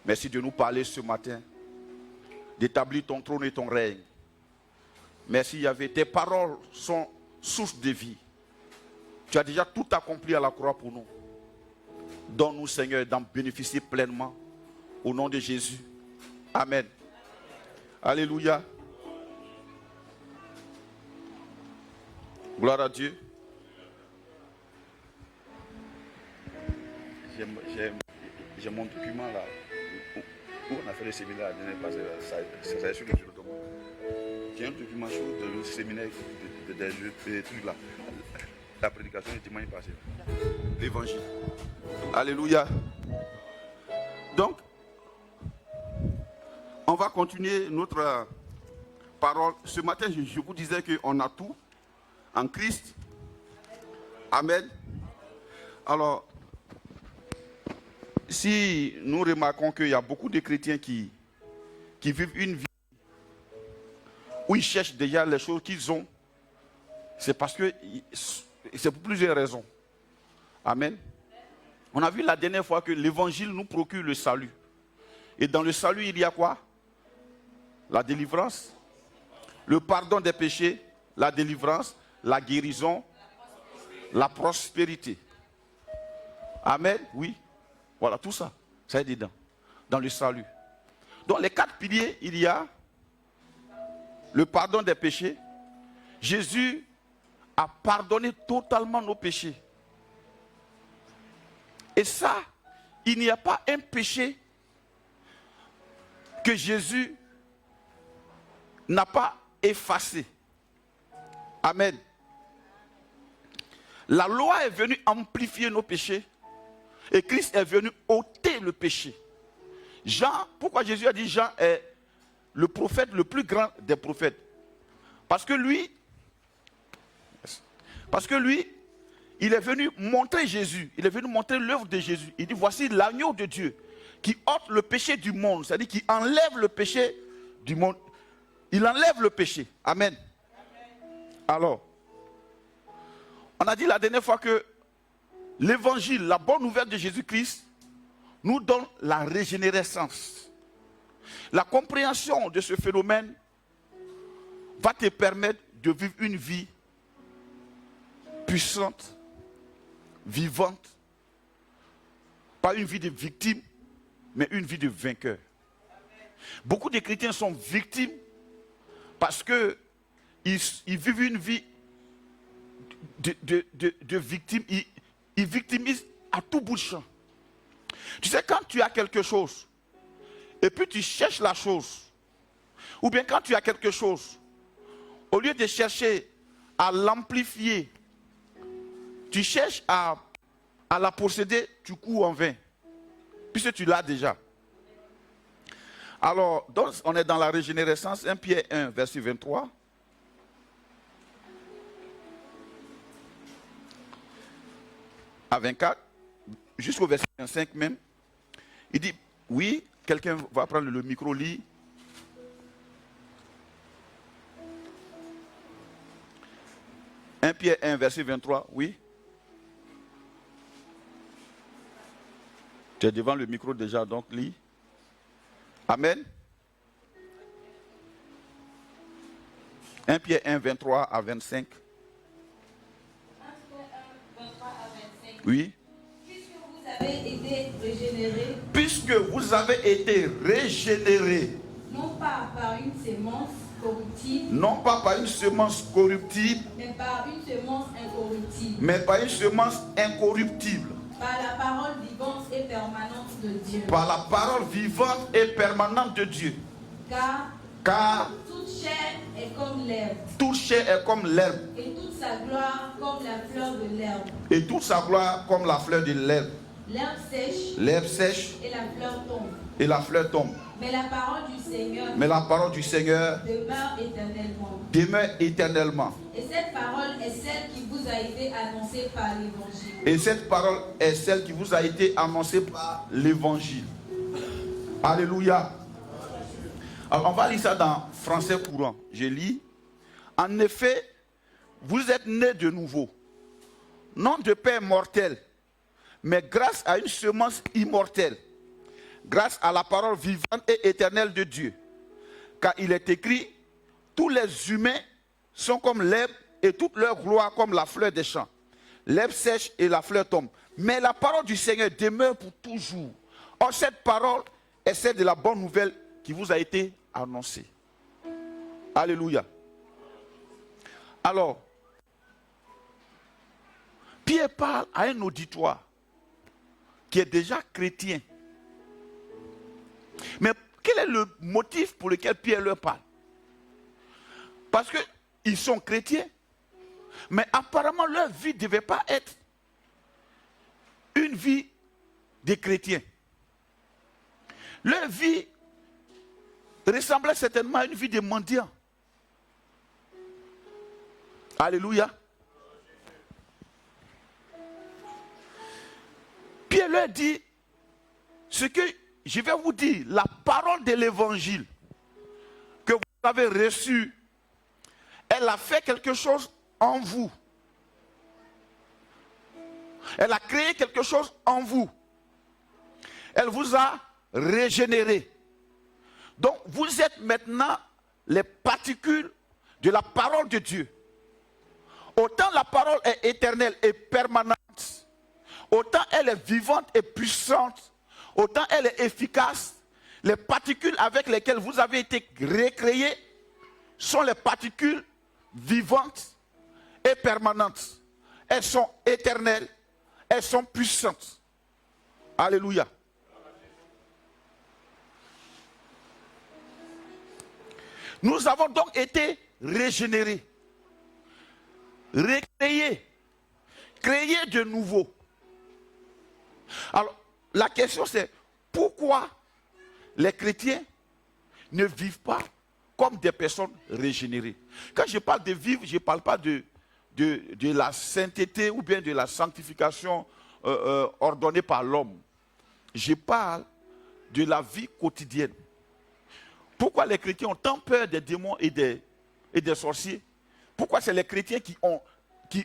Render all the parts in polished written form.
Merci de nous parler ce matin, d'établir ton trône et ton règne. Merci Yahvé, tes paroles sont source de vie. Tu as déjà tout accompli à la croix pour nous. Donne-nous Seigneur d'en bénéficier pleinement. Au nom de Jésus. Amen. Alléluia. Gloire à Dieu. J'ai mon document là. Où on a fait le séminaire la dernière passée. Ça sur le jour de moi. J'ai un document sur le séminaire des trucs là. La prédication du dimanche passé. L'évangile. Alléluia. Donc, on va continuer notre parole. Ce matin, je vous disais qu'on a tout en Christ. Amen. Alors, si nous remarquons qu'il y a beaucoup de chrétiens qui vivent une vie où ils cherchent déjà les choses qu'ils ont, c'est parce que c'est pour plusieurs raisons. Amen. On a vu la dernière fois que l'évangile nous procure le salut. Et dans le salut, il y a quoi? La délivrance, le pardon des péchés, la délivrance, la guérison, la prospérité. Amen, oui. Voilà, tout ça, ça est dedans, dans le salut. Dans les 4 piliers, il y a le pardon des péchés. Jésus a pardonné totalement nos péchés. Et ça, il n'y a pas un péché que Jésus n'a pas effacé. Amen. La loi est venue amplifier nos péchés et Christ est venu ôter le péché. Jean, pourquoi Jésus a dit Jean est le prophète le plus grand des prophètes? Parce que lui, il est venu montrer Jésus, il est venu montrer l'œuvre de Jésus. Il dit voici l'agneau de Dieu qui ôte le péché du monde, c'est-à-dire qui enlève le péché du monde. Il enlève le péché. Amen. Alors, on a dit la dernière fois que l'évangile, la bonne nouvelle de Jésus-Christ, nous donne la régénérescence. La compréhension de ce phénomène va te permettre de vivre une vie puissante, vivante, pas une vie de victime, mais une vie de vainqueur. Beaucoup de chrétiens sont victimes parce qu'ils vivent une vie de victime. Ils victimisent à tout bout de champ. Tu sais, quand tu as quelque chose, et puis tu cherches la chose, ou bien quand tu as quelque chose, au lieu de chercher à l'amplifier, tu cherches à la posséder, tu cours en vain, puisque tu l'as déjà. Alors, donc, on est dans la régénérescence, 1 Pierre 1, verset 23. À 24, jusqu'au verset 25 même. Il dit, oui, quelqu'un va prendre le micro, lit. « 1 Pierre 1, verset 23, oui. Tu es devant le micro déjà, donc lis. Amen. 1 Pierre 1, 23 à 25. 1 Pierre 1, 23 à 25. Oui. Puisque vous avez été régénérés, Non pas par une sémence corruptible. Non pas par une semence corruptible. Mais par une semence incorruptible. Mais par une semence incorruptible. Par la parole vivante et permanente de Dieu. Par la parole vivante et permanente de Dieu. Car toute chair est comme l'herbe. Toute chair est comme l'herbe. Et toute sa gloire comme la fleur de l'herbe. Et toute sa gloire comme la fleur de l'herbe. L'herbe sèche. L'herbe sèche. Et la fleur tombe. Et la fleur tombe. Mais la parole du Seigneur. Mais la parole du Seigneur demeure éternellement. Demeure éternellement. Et cette parole est celle qui vous a été annoncée par l'évangile. Et cette parole est celle qui vous a été annoncée par l'évangile. Alléluia. Alors on va lire ça dans français courant. Je lis. En effet, vous êtes nés de nouveau. Non de père mortel, mais grâce à une semence immortelle. grâce à la parole vivante et éternelle de Dieu. Car il est écrit, tous les humains sont comme l'herbe et toute leur gloire comme la fleur des champs. L'herbe sèche et la fleur tombe. Mais la parole du Seigneur demeure pour toujours. Or, cette parole est celle de la bonne nouvelle qui vous a été annoncée. Alléluia. Alors, Pierre parle à un auditoire qui est déjà chrétien. Mais quel est le motif pour lequel Pierre leur parle? Parce qu'ils sont chrétiens, mais apparemment leur vie ne devait pas être une vie de chrétiens. Leur vie ressemblait certainement à une vie de mendiants. Alléluia. Pierre leur dit, ce que je vais vous dire, la parole de l'évangile que vous avez reçue, elle a fait quelque chose en vous. Elle a créé quelque chose en vous. Elle vous a régénéré. Donc vous êtes maintenant les particules de la parole de Dieu. Autant la parole est éternelle et permanente, autant elle est vivante et puissante, autant elle est efficace. Les particules avec lesquelles vous avez été recréés sont les particules vivantes et permanentes. Elles sont éternelles, elles sont puissantes. Alléluia. Nous avons donc été régénérés, recréés, créés de nouveau. Alors, la question c'est, pourquoi les chrétiens ne vivent pas comme des personnes régénérées? Quand je parle de vivre, je ne parle pas de la sainteté ou bien de la sanctification ordonnée par l'homme. Je parle de la vie quotidienne. Pourquoi les chrétiens ont tant peur des démons et des sorciers? Pourquoi c'est les chrétiens qui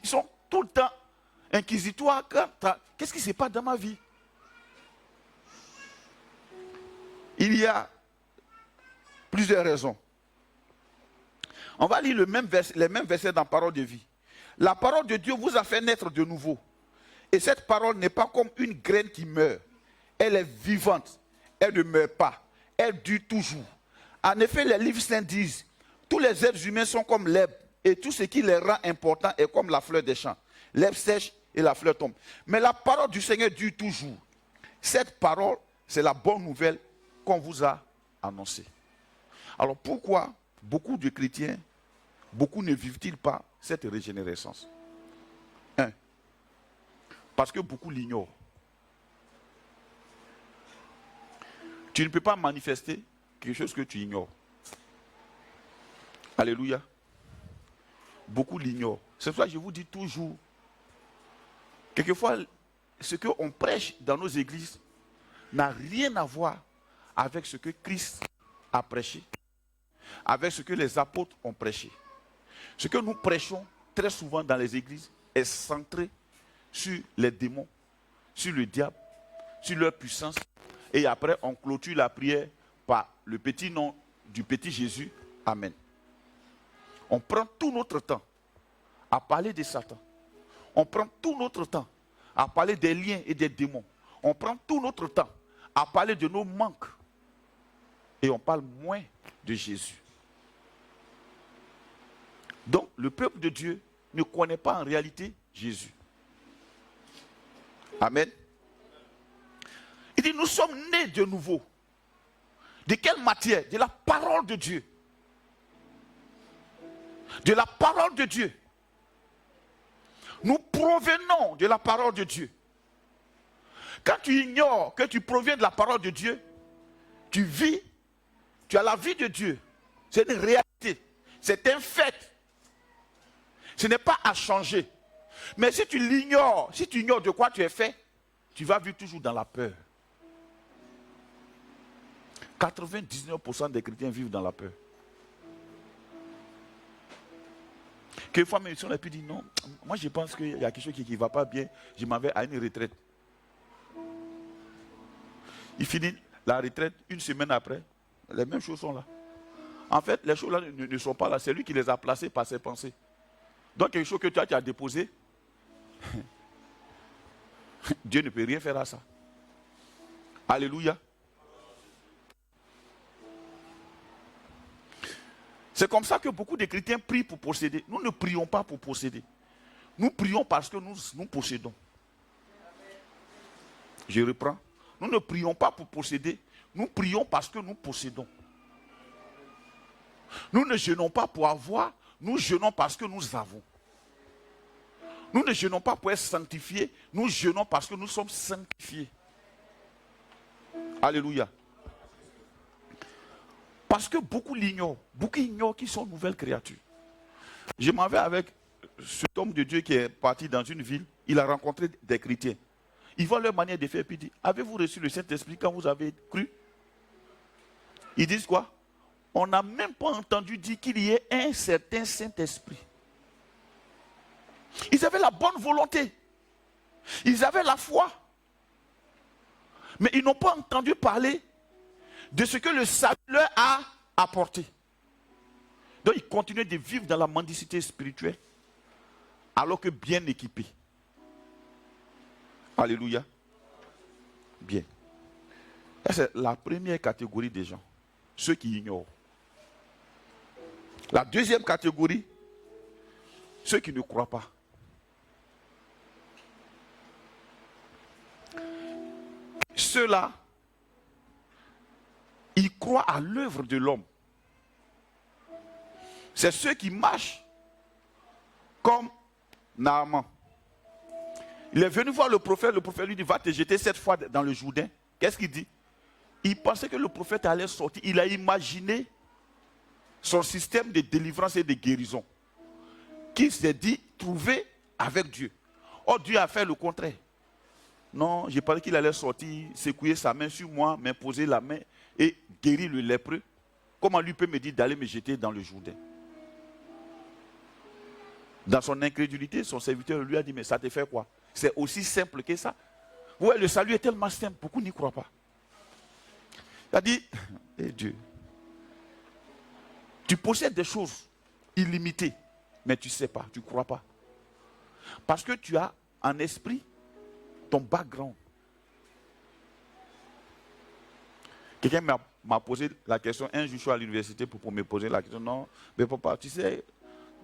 sont tout le temps inquisitoires? Qu'est-ce qui se passe dans ma vie? Il y a plusieurs raisons. On va lire les mêmes versets dans Parole de vie. La parole de Dieu vous a fait naître de nouveau. Et cette parole n'est pas comme une graine qui meurt. Elle est vivante. Elle ne meurt pas. Elle dure toujours. En effet, les livres saints disent, tous les êtres humains sont comme l'herbe, et tout ce qui les rend importants est comme la fleur des champs. L'herbe sèche et la fleur tombe. Mais la parole du Seigneur dure toujours. Cette parole, c'est la bonne nouvelle qu'on vous a annoncée. Alors pourquoi beaucoup de chrétiens, beaucoup ne vivent-ils pas cette régénérescence? Un, parce que beaucoup l'ignorent. Tu ne peux pas manifester quelque chose que tu ignores. Alléluia. Beaucoup l'ignorent. C'est pour ça que je vous dis toujours, quelquefois, ce qu'on prêche dans nos églises n'a rien à voir avec ce que Christ a prêché, avec ce que les apôtres ont prêché. Ce que nous prêchons très souvent dans les églises est centré sur les démons, sur le diable, sur leur puissance. Et après, on clôture la prière par le petit nom du petit Jésus. Amen. On prend tout notre temps à parler de Satan. On prend tout notre temps à parler des liens et des démons. On prend tout notre temps à parler de nos manques. Et on parle moins de Jésus. Donc, le peuple de Dieu ne connaît pas en réalité Jésus. Amen. Il dit, nous sommes nés de nouveau. De quelle matière? De la parole de Dieu. De la parole de Dieu. Nous provenons de la parole de Dieu. Quand tu ignores que tu proviens de la parole de Dieu, tu vis, tu as la vie de Dieu. C'est une réalité. C'est un fait. Ce n'est pas à changer. Mais si tu l'ignores, si tu ignores de quoi tu es fait, tu vas vivre toujours dans la peur. 99% des chrétiens vivent dans la peur. Quelquefois, même si on a pu dire non, moi je pense qu'il y a quelque chose qui ne va pas bien, je m'en vais à une retraite. Il finit, la retraite, une semaine après, les mêmes choses sont là. En fait, les choses là ne sont pas là. C'est lui qui les a placées par ses pensées. Donc quelque chose que tu as déposé, Dieu ne peut rien faire à ça. Alléluia. C'est comme ça que beaucoup de chrétiens prient pour posséder. Nous ne prions pas pour posséder. Nous prions parce que nous possédons. Je reprends. Nous ne prions pas pour posséder. Nous prions parce que nous possédons. Nous ne jeûnons pas pour avoir. Nous jeûnons parce que nous avons. Nous ne jeûnons pas pour être sanctifiés. Nous jeûnons parce que nous sommes sanctifiés. Alléluia. Parce que beaucoup l'ignorent. Beaucoup ignorent qu'ils sont nouvelles créatures. Je m'en vais avec cet homme de Dieu qui est parti dans une ville. Il a rencontré des chrétiens. Il voit leur manière de faire et puis il dit, avez-vous reçu le Saint-Esprit quand vous avez cru? Ils disent quoi? On n'a même pas entendu dire qu'il y ait un certain Saint-Esprit. Ils avaient la bonne volonté. Ils avaient la foi. Mais ils n'ont pas entendu parler de ce que le salut leur a apporté. Donc ils continuaient de vivre dans la mendicité spirituelle alors que bien équipés. Alléluia. Bien. Ça, c'est la première catégorie des gens. Ceux qui ignorent. La deuxième catégorie, ceux qui ne croient pas. Ceux-là, ils croient à l'œuvre de l'homme. C'est ceux qui marchent comme Naaman. Il est venu voir le prophète lui dit, va te jeter 7 fois dans le Jourdain. Qu'est-ce qu'il dit? Il pensait que le prophète allait sortir. Il a imaginé son système de délivrance et de guérison. Qui s'est dit, trouver avec Dieu. Or, Dieu a fait le contraire. Non, j'ai pensé qu'il allait sortir, secouer sa main sur moi, m'imposer la main et guérir le lépreux. Comment lui peut me dire d'aller me jeter dans le Jourdain? Dans son incrédulité, son serviteur lui a dit, mais ça te fait quoi? C'est aussi simple que ça. Ouais, le salut est tellement simple, beaucoup n'y croient pas. Il a dit, eh Dieu, tu possèdes des choses illimitées, mais tu ne sais pas, tu ne crois pas. Parce que tu as en esprit ton background. Quelqu'un m'a posé la question, un jour je suis à l'université pour me poser la question, non, mais papa, tu sais,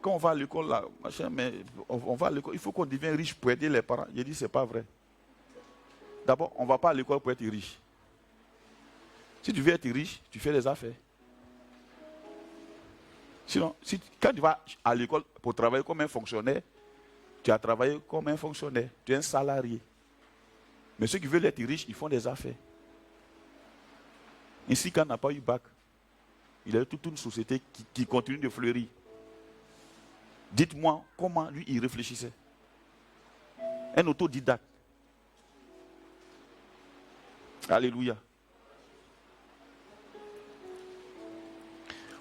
quand on va à l'école, là, machin, mais on va à l'école, il faut qu'on devienne riche pour aider les parents. J'ai dit, c'est pas vrai. D'abord, on ne va pas à l'école pour être riche. Si tu veux être riche, tu fais des affaires. Sinon, quand tu vas à l'école pour travailler comme un fonctionnaire, tu as travaillé comme un fonctionnaire, tu es un salarié. Mais ceux qui veulent être riches, ils font des affaires. Ici, quand on n'a pas eu bac, il y a toute une société qui continue de fleurir. Dites-moi comment lui, il réfléchissait. Un autodidacte. Alléluia.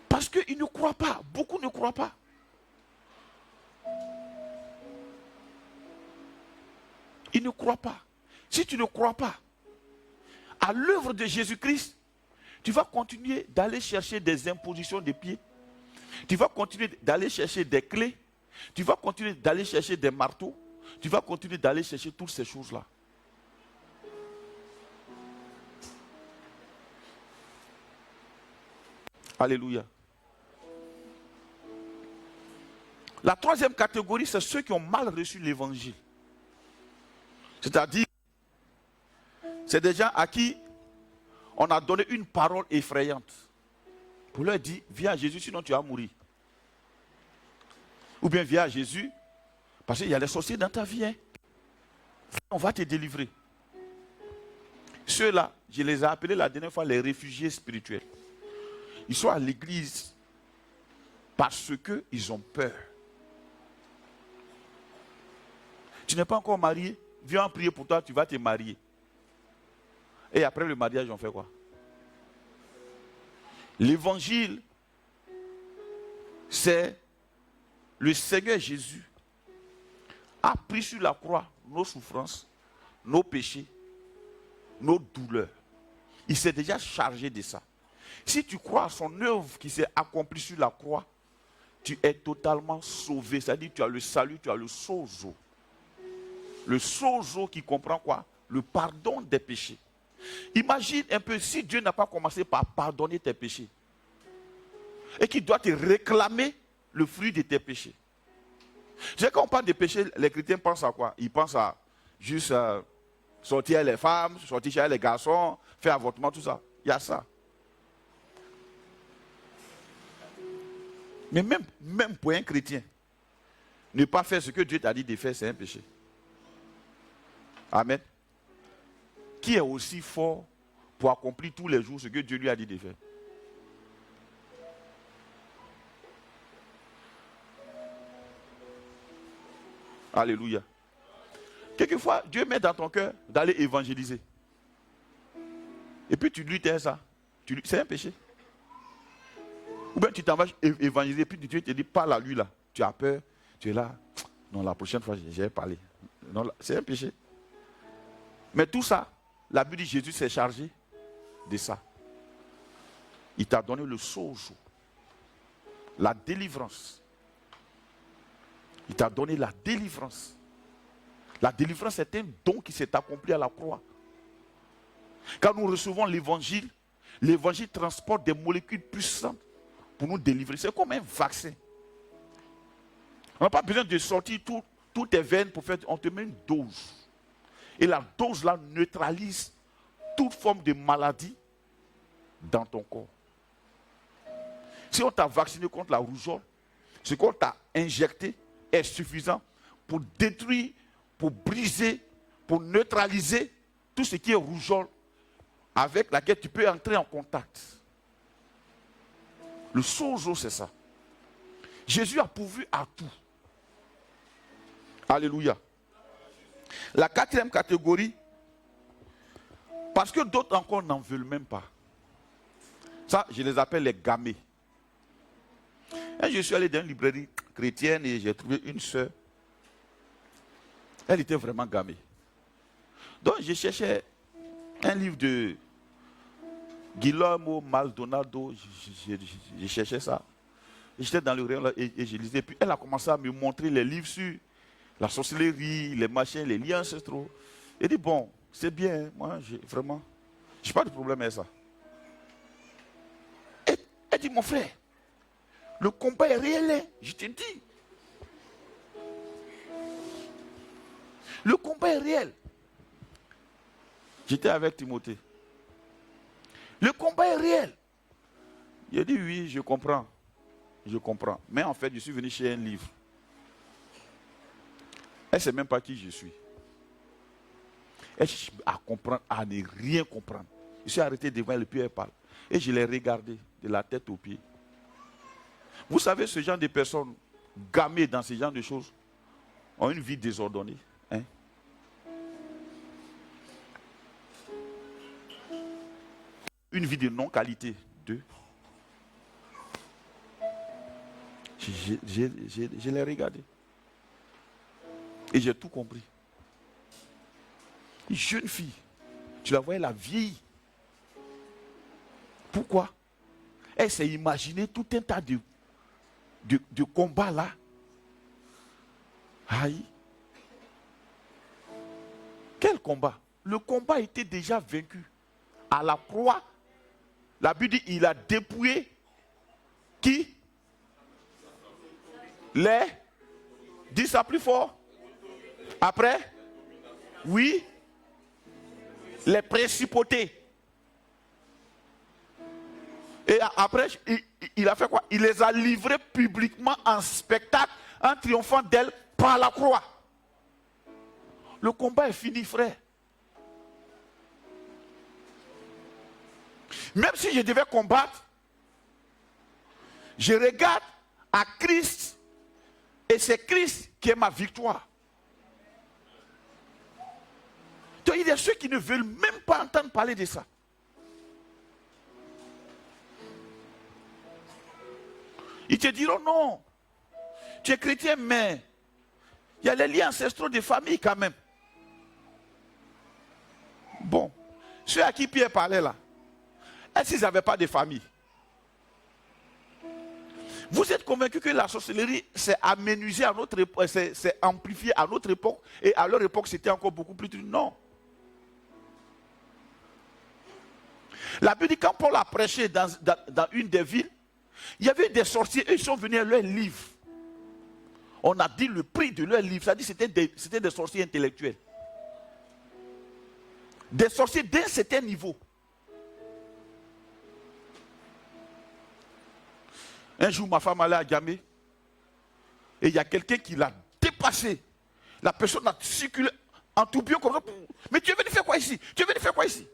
Parce qu'ils ne croient pas. Beaucoup ne croient pas. Ils ne croient pas. Si tu ne crois pas à l'œuvre de Jésus-Christ, tu vas continuer d'aller chercher des impositions de pieds. Tu vas continuer d'aller chercher des clés. Tu vas continuer d'aller chercher des marteaux. Tu vas continuer d'aller chercher toutes ces choses-là. Alléluia. La troisième catégorie, c'est ceux qui ont mal reçu l'évangile. C'est-à-dire, c'est des gens à qui on a donné une parole effrayante. Pour leur dire, viens à Jésus, sinon tu vas mourir. Ou bien viens à Jésus, parce qu'il y a les sorciers dans ta vie. Hein. On va te délivrer. Ceux-là, je les ai appelés la dernière fois les réfugiés spirituels. Ils sont à l'église parce qu'ils ont peur. Tu n'es pas encore marié, viens prier pour toi, tu vas te marier. Et après le mariage, on fait quoi? L'évangile, c'est le Seigneur Jésus a pris sur la croix nos souffrances, nos péchés, nos douleurs. Il s'est déjà chargé de ça. Si tu crois à son œuvre qui s'est accomplie sur la croix, tu es totalement sauvé. C'est-à-dire que tu as le salut, tu as le sozo. Le sozo qui comprend quoi? Le pardon des péchés. Imagine un peu si Dieu n'a pas commencé par pardonner tes péchés et qu'il doit te réclamer le fruit de tes péchés. Tu sais, quand on parle de péchés, les chrétiens pensent à quoi? Ils pensent à juste sortir les femmes, sortir chez les garçons, faire avortement, tout ça. Il y a ça. Mais même pour un chrétien, ne pas faire ce que Dieu t'a dit de faire, c'est un péché. Amen. Qui est aussi fort pour accomplir tous les jours ce que Dieu lui a dit de faire? Alléluia. Quelquefois, Dieu met dans ton cœur d'aller évangéliser. Et puis tu luttes ça. C'est un péché. Ou bien tu t'en vas évangéliser, puis Dieu te dit, parle à lui là. Tu as peur, tu es là. Non, la prochaine fois, je vais parler. Non, c'est un péché. Mais tout ça, la Bible dit Jésus s'est chargé de ça. Il t'a donné le sozo, la délivrance. Il t'a donné la délivrance. La délivrance est un don qui s'est accompli à la croix. Quand nous recevons l'évangile transporte des molécules puissantes pour nous délivrer. C'est comme un vaccin. On n'a pas besoin de sortir toutes tes veines pour faire. On te met une dose. Et la dose là neutralise toute forme de maladie dans ton corps. Si on t'a vacciné contre la rougeole, ce qu'on t'a injecté est suffisant pour détruire, pour briser, pour neutraliser tout ce qui est rougeole avec laquelle tu peux entrer en contact. Le sozo, c'est ça. Jésus a pourvu à tout. Alléluia. La quatrième catégorie, parce que d'autres encore n'en veulent même pas. Ça, je les appelle les gamés. Et je suis allé dans une librairie chrétienne et j'ai trouvé une sœur. Elle était vraiment gamée. Donc je cherchais un livre de Guillermo Maldonado. Je cherchais ça. J'étais dans le rayon là et je lisais. Puis elle a commencé à me montrer les livres sur la sorcellerie, les machins, les liens ancestraux. Elle dit, bon, c'est bien, hein, moi, vraiment, je n'ai pas de problème avec ça. Elle dit, mon frère, le combat est réel, hein, je te dis. Le combat est réel. J'étais avec Timothée. Le combat est réel. Il a dit, oui, je comprends. Je comprends. Mais en fait, je suis venu chez un livre. Elle ne sait même pas qui je suis. Elle cherche à comprendre, à ne rien comprendre. Je suis arrêté devant elle, puis elle parle. Et je l'ai regardée de la tête aux pieds. Vous savez, ce genre de personnes gamées dans ce genre de choses ont une vie désordonnée. Hein? Une vie de non-qualité. Je l'ai regardée. Et j'ai tout compris. Une jeune fille, tu la voyais la vieille. Pourquoi? Elle s'est imaginé tout un tas de combats là. Aïe. Quel combat? Le combat était déjà vaincu. À la croix, la Bible dit il a dépouillé qui? Les. Dis ça plus fort. Après, oui, les principautés. Et après, il a fait quoi? Il les a livrés publiquement en spectacle, en triomphant d'elles par la croix. Le combat est fini, frère. Même si je devais combattre, je regarde à Christ et c'est Christ qui est ma victoire. Donc, il y a ceux qui ne veulent même pas entendre parler de ça. Ils te diront non, tu es chrétien, mais il y a les liens ancestraux de famille quand même. Bon, ceux à qui Pierre parlait là, Est-ce qu'ils n'avaient pas de famille? Vous êtes convaincu que la sorcellerie s'est amenuisée à notre époque, s'est amplifiée à notre époque, et à leur époque c'était encore beaucoup plus dur? Non. La Bible dit quand Paul a prêché dans une des villes, il y avait des sorciers, eux ils sont venus à leur livre. On a dit le prix de leur livre, ça dit c'était des sorciers intellectuels. Des sorciers d'un certain niveau. Un jour, ma femme allait à Gamé et il y a quelqu'un qui l'a dépassé. La personne a circulé en tout bien comme ça. Mais tu es venu faire quoi ici? Tu es venu faire quoi ici?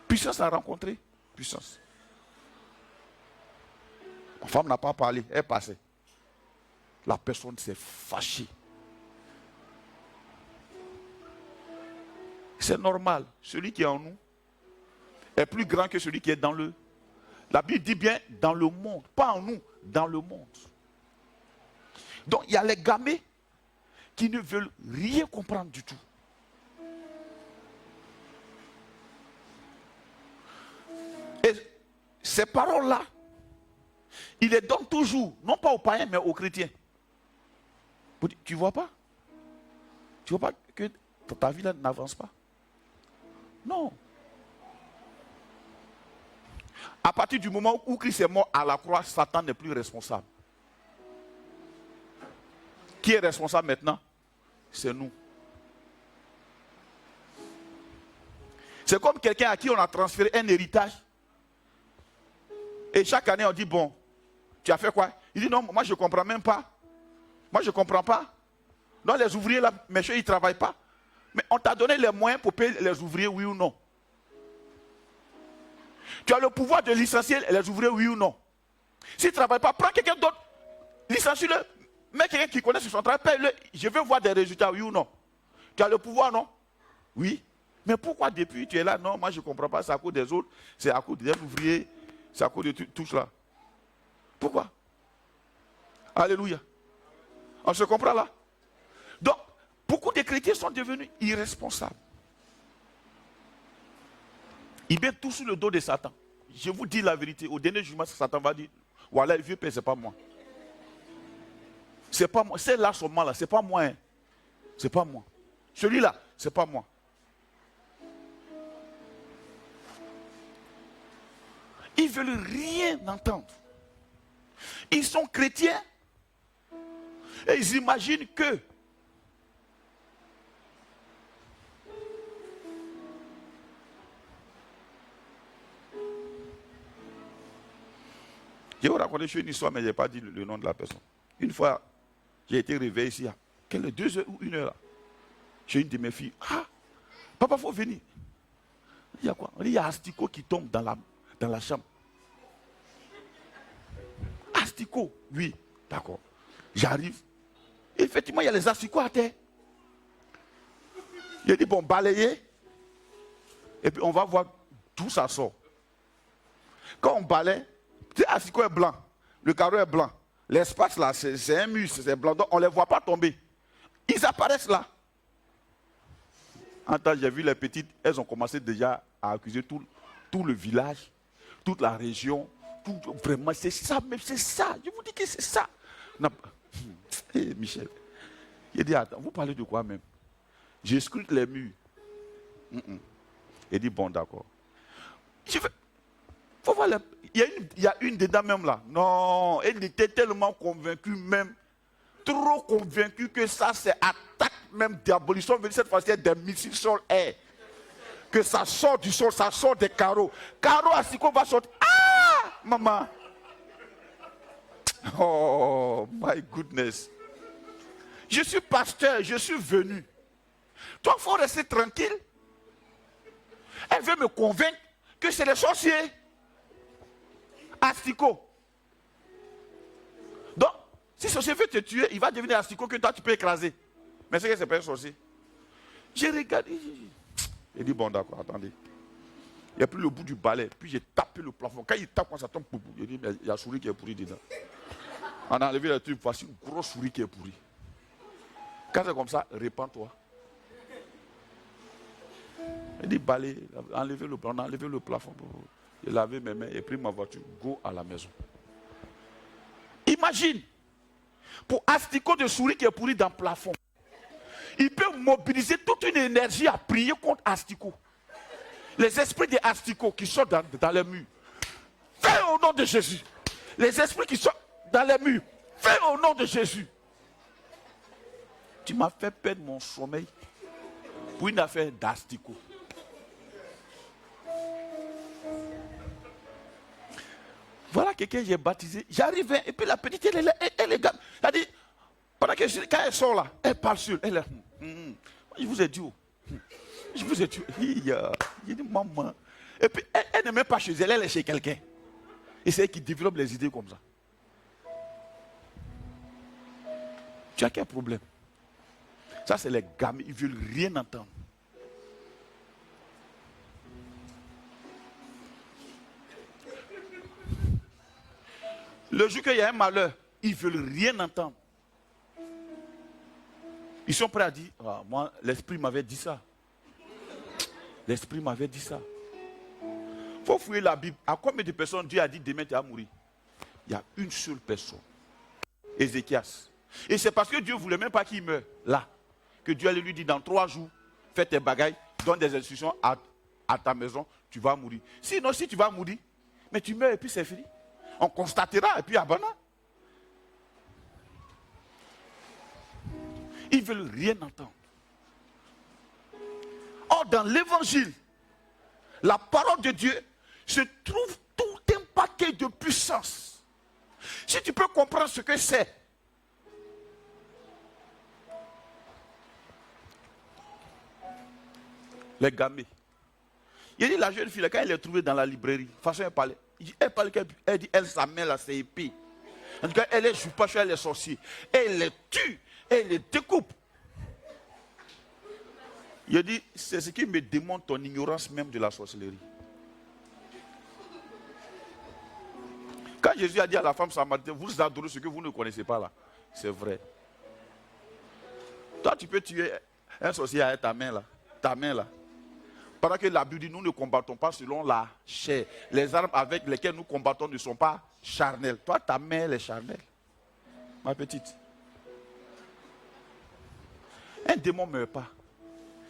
Puissance a rencontré. Puissance. Ma femme n'a pas parlé, elle passait. La personne s'est fâchée. C'est normal. Celui qui est en nous est plus grand que celui qui est dans le. La Bible dit bien dans le monde, pas en nous, dans le monde. Donc il y a les gamins qui ne veulent rien comprendre du tout. Et ces paroles-là, il les donne toujours, non pas aux païens, mais aux chrétiens. Tu ne vois pas? Tu ne vois pas que ta vie n'avance pas? Non. À partir du moment où Christ est mort à la croix, Satan n'est plus responsable. Qui est responsable maintenant? C'est nous. C'est comme quelqu'un à qui on a transféré un héritage. Et chaque année on dit, bon, tu as fait quoi? Il dit, non, moi je ne comprends même pas. Moi je ne comprends pas. Non, les ouvriers là, messieurs, ils ne travaillent pas. Mais on t'a donné les moyens pour payer les ouvriers, oui ou non? Tu as le pouvoir de licencier les ouvriers, oui ou non? S'ils ne travaillent pas, prends quelqu'un d'autre, licencie-le, mets quelqu'un qui connaît son travail, paye-le. Je veux voir des résultats, oui ou non? Tu as le pouvoir, non? Oui. Mais pourquoi depuis tu es là? Non, moi je ne comprends pas, c'est à cause des autres, c'est à cause des ouvriers, c'est à cause de tout cela. Pourquoi? Alléluia. On se comprend là? Donc, beaucoup de chrétiens sont devenus irresponsables. Ils mettent tout sur le dos de Satan. Je vous dis la vérité. Au dernier jugement, Satan va dire, voilà, le vieux père, ce n'est pas moi. C'est pas moi. C'est là seulement là. Ce n'est pas moi. Hein. Ce n'est pas moi. Celui-là, ce n'est pas moi. Ils ne veulent rien entendre. Ils sont chrétiens. Et ils imaginent que je vais vous raconter une histoire, mais je n'ai pas dit le nom de la personne. Une fois, j'ai été réveillé ici, quelle est 2 heures ou 1 heure là. J'ai une de mes filles. Ah, papa, il faut venir. Il y a quoi? Il y a Asticot qui tombe dans la chambre. Asticot, oui, d'accord. J'arrive. Effectivement, il y a les asticots à terre. J'ai dit, bon, balayez. Et puis on va voir d'où ça sort. Quand on balaye, l'asticot est blanc, le carreau est blanc. L'espace là, c'est un muscle, c'est blanc. Donc on ne les voit pas tomber. Ils apparaissent là. En temps, j'ai vu les petites, elles ont commencé déjà à accuser tout le village, toute la région. Vraiment, c'est ça, même c'est ça. Je vous dis que c'est ça. Hey, Michel, il dit, attends, vous parlez de quoi même? J'ai scruté les murs. Il dit, bon, d'accord. Faut voir, il y a une dedans même là. Non, elle était tellement convaincue même, trop convaincue que ça c'est attaque même diabolique. Cette fois-ci, des missiles sol air. Que ça sort du sol, ça sort des carreaux. Carreaux asticot va sortir. Ah, maman. Oh, my goodness. Je suis pasteur, je suis venu. Toi, il faut rester tranquille. Elle veut me convaincre que c'est les sorciers. Asticot. Donc, si ce sorcier veut te tuer, il va devenir asticot que toi tu peux écraser. Mais c'est que c'est pas un sorcier. J'ai regardé. Il dit, bon d'accord, attendez. Il a pris le bout du balai, puis j'ai tapé le plafond. Quand il tape, quand ça tombe, il dit, il y a une souris qui est pourrie dedans. On a enlevé le truc, voici une grosse souris qui est pourrie. Quand c'est comme ça, répands-toi. Il dit, balai, enlevez le plafond, on a enlevé le plafond. J'ai lavé mes mains et pris ma voiture, go à la maison. Imagine, pour asticot de souris qui est pourri dans le plafond, il peut mobiliser toute une énergie à prier contre asticot. Les esprits des asticots qui sont dans les murs, fais au nom de Jésus. Les esprits qui sont dans les murs, fais au nom de Jésus. Tu m'as fait perdre mon sommeil pour une affaire d'asticot. Voilà quelqu'un que j'ai baptisé. J'arrive et puis la petite, elle est là, elle est gamme. Elle a dit, pendant que quand elle sort là, elle parle seule. Elle est je vous ai dit où? Je vous ai dit, il dit maman. Et puis elle n'est même pas chez elle, elle est chez quelqu'un. Et c'est elle qui développe les idées comme ça. Tu as quel problème? Ça, c'est les gamins, ils ne veulent rien entendre. Le jour qu'il y a un malheur, ils ne veulent rien entendre. Ils sont prêts à dire, ah, moi, l'esprit m'avait dit ça. L'esprit m'avait dit ça. Il faut fouiller la Bible. À combien de personnes Dieu a dit demain tu vas mourir? Il y a une seule personne. Ézéchias. Et c'est parce que Dieu ne voulait même pas qu'il meure là. Que Dieu allait lui dire dans 3 jours, fais tes bagailles, donne des instructions à ta maison, tu vas mourir. Sinon, si tu vas mourir, mais tu meurs et puis c'est fini. On constatera et puis abandonne. Ils ne veulent rien entendre. Or, dans l'évangile, la parole de Dieu se trouve tout un paquet de puissance. Si tu peux comprendre ce que c'est, les gamins. Il dit la jeune fille, quand elle est trouvée dans la librairie, de toute façon elle parlait. Elle dit, sa main là, c'est épée. En tout cas, elle est joupache, elle est sorcière. Elle les tue, elle les découpe. Il dit, c'est ce qui me démontre ton ignorance même de la sorcellerie. Quand Jésus a dit à la femme samaritaine, vous adorez ce que vous ne connaissez pas là. C'est vrai. Toi, tu peux tuer un sorcier avec ta main là. Ta main là. Pendant que la Bible dit, nous ne combattons pas selon la chair. Les armes avec lesquelles nous combattons ne sont pas charnelles. Toi, ta main, elle est charnelle. Ma petite. Un démon ne meurt pas.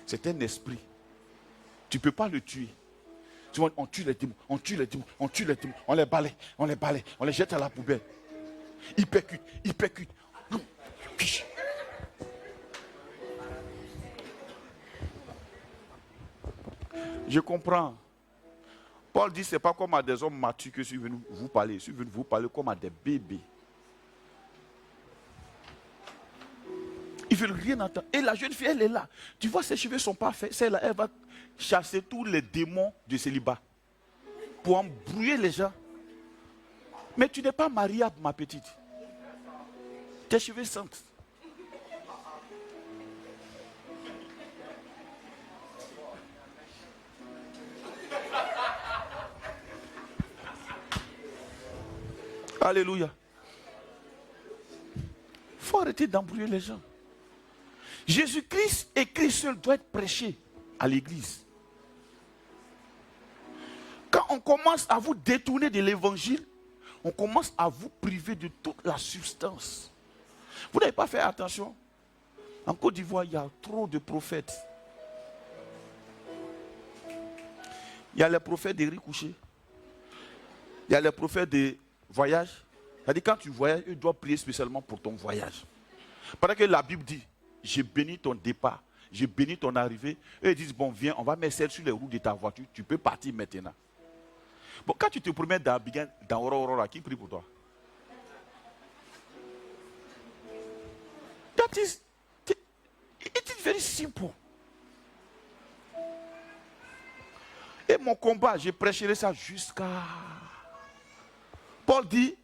C'est un esprit. Tu ne peux pas le tuer. Tu vois, on tue les démons, on tue les démons, on tue les démons, on les balaye, on les jette à la poubelle. Ils percutent, ils percutent. Je comprends. Paul dit, ce n'est pas comme à des hommes matures que je suis venu vous parler. Je suis venu vous parler comme à des bébés. Ils ne veulent rien entendre. Et la jeune fille, elle est là. Tu vois, ses cheveux ne sont pas faits. Celle-là, elle va chasser tous les démons du célibat. Pour embrouiller les gens. Mais tu n'es pas mariable, ma petite. Tes cheveux sentent. Alléluia. Il faut arrêter d'embrouiller les gens. Jésus-Christ et Christ seul doit être prêché à l'église. Quand on commence à vous détourner de l'évangile, on commence à vous priver de toute la substance. Vous n'avez pas fait attention. En Côte d'Ivoire, il y a trop de prophètes. Il y a les prophètes des riz couchés. Il y a les prophètes des voyages. C'est-à-dire quand tu voyages, tu dois prier spécialement pour ton voyage. Pendant que la Bible dit, j'ai béni ton départ, j'ai béni ton arrivée. Eux ils disent, bon viens, on va mettre celle sur les roues de ta voiture, tu peux partir maintenant. Bon, quand tu te promènes dans Abidjan, dans Aurora, qui prie pour toi? It is very simple. Et mon combat, je prêcherai ça jusqu'à... Paul dit,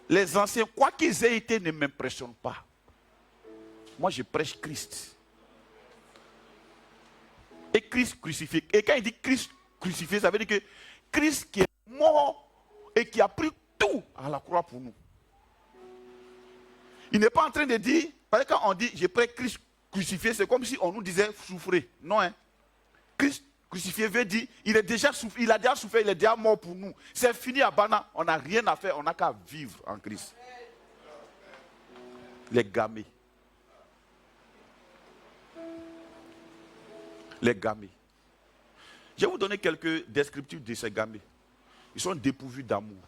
les anciens, quoi qu'ils aient été, ne m'impressionnent pas. Moi, je prêche Christ. Et Christ crucifié. Et quand il dit Christ crucifié, ça veut dire que Christ qui est mort et qui a pris tout à la croix pour nous. Il n'est pas en train de dire, parce que quand on dit je prêche Christ crucifié, c'est comme si on nous disait souffrez. Non, hein. Christ crucifié veut dire, il a déjà souffert, il est déjà mort pour nous. C'est fini à Bana, on n'a rien à faire, on n'a qu'à vivre en Christ. Les gamés. Les gamés. Je vais vous donner quelques descriptifs de ces gamés. Ils sont dépourvus d'amour.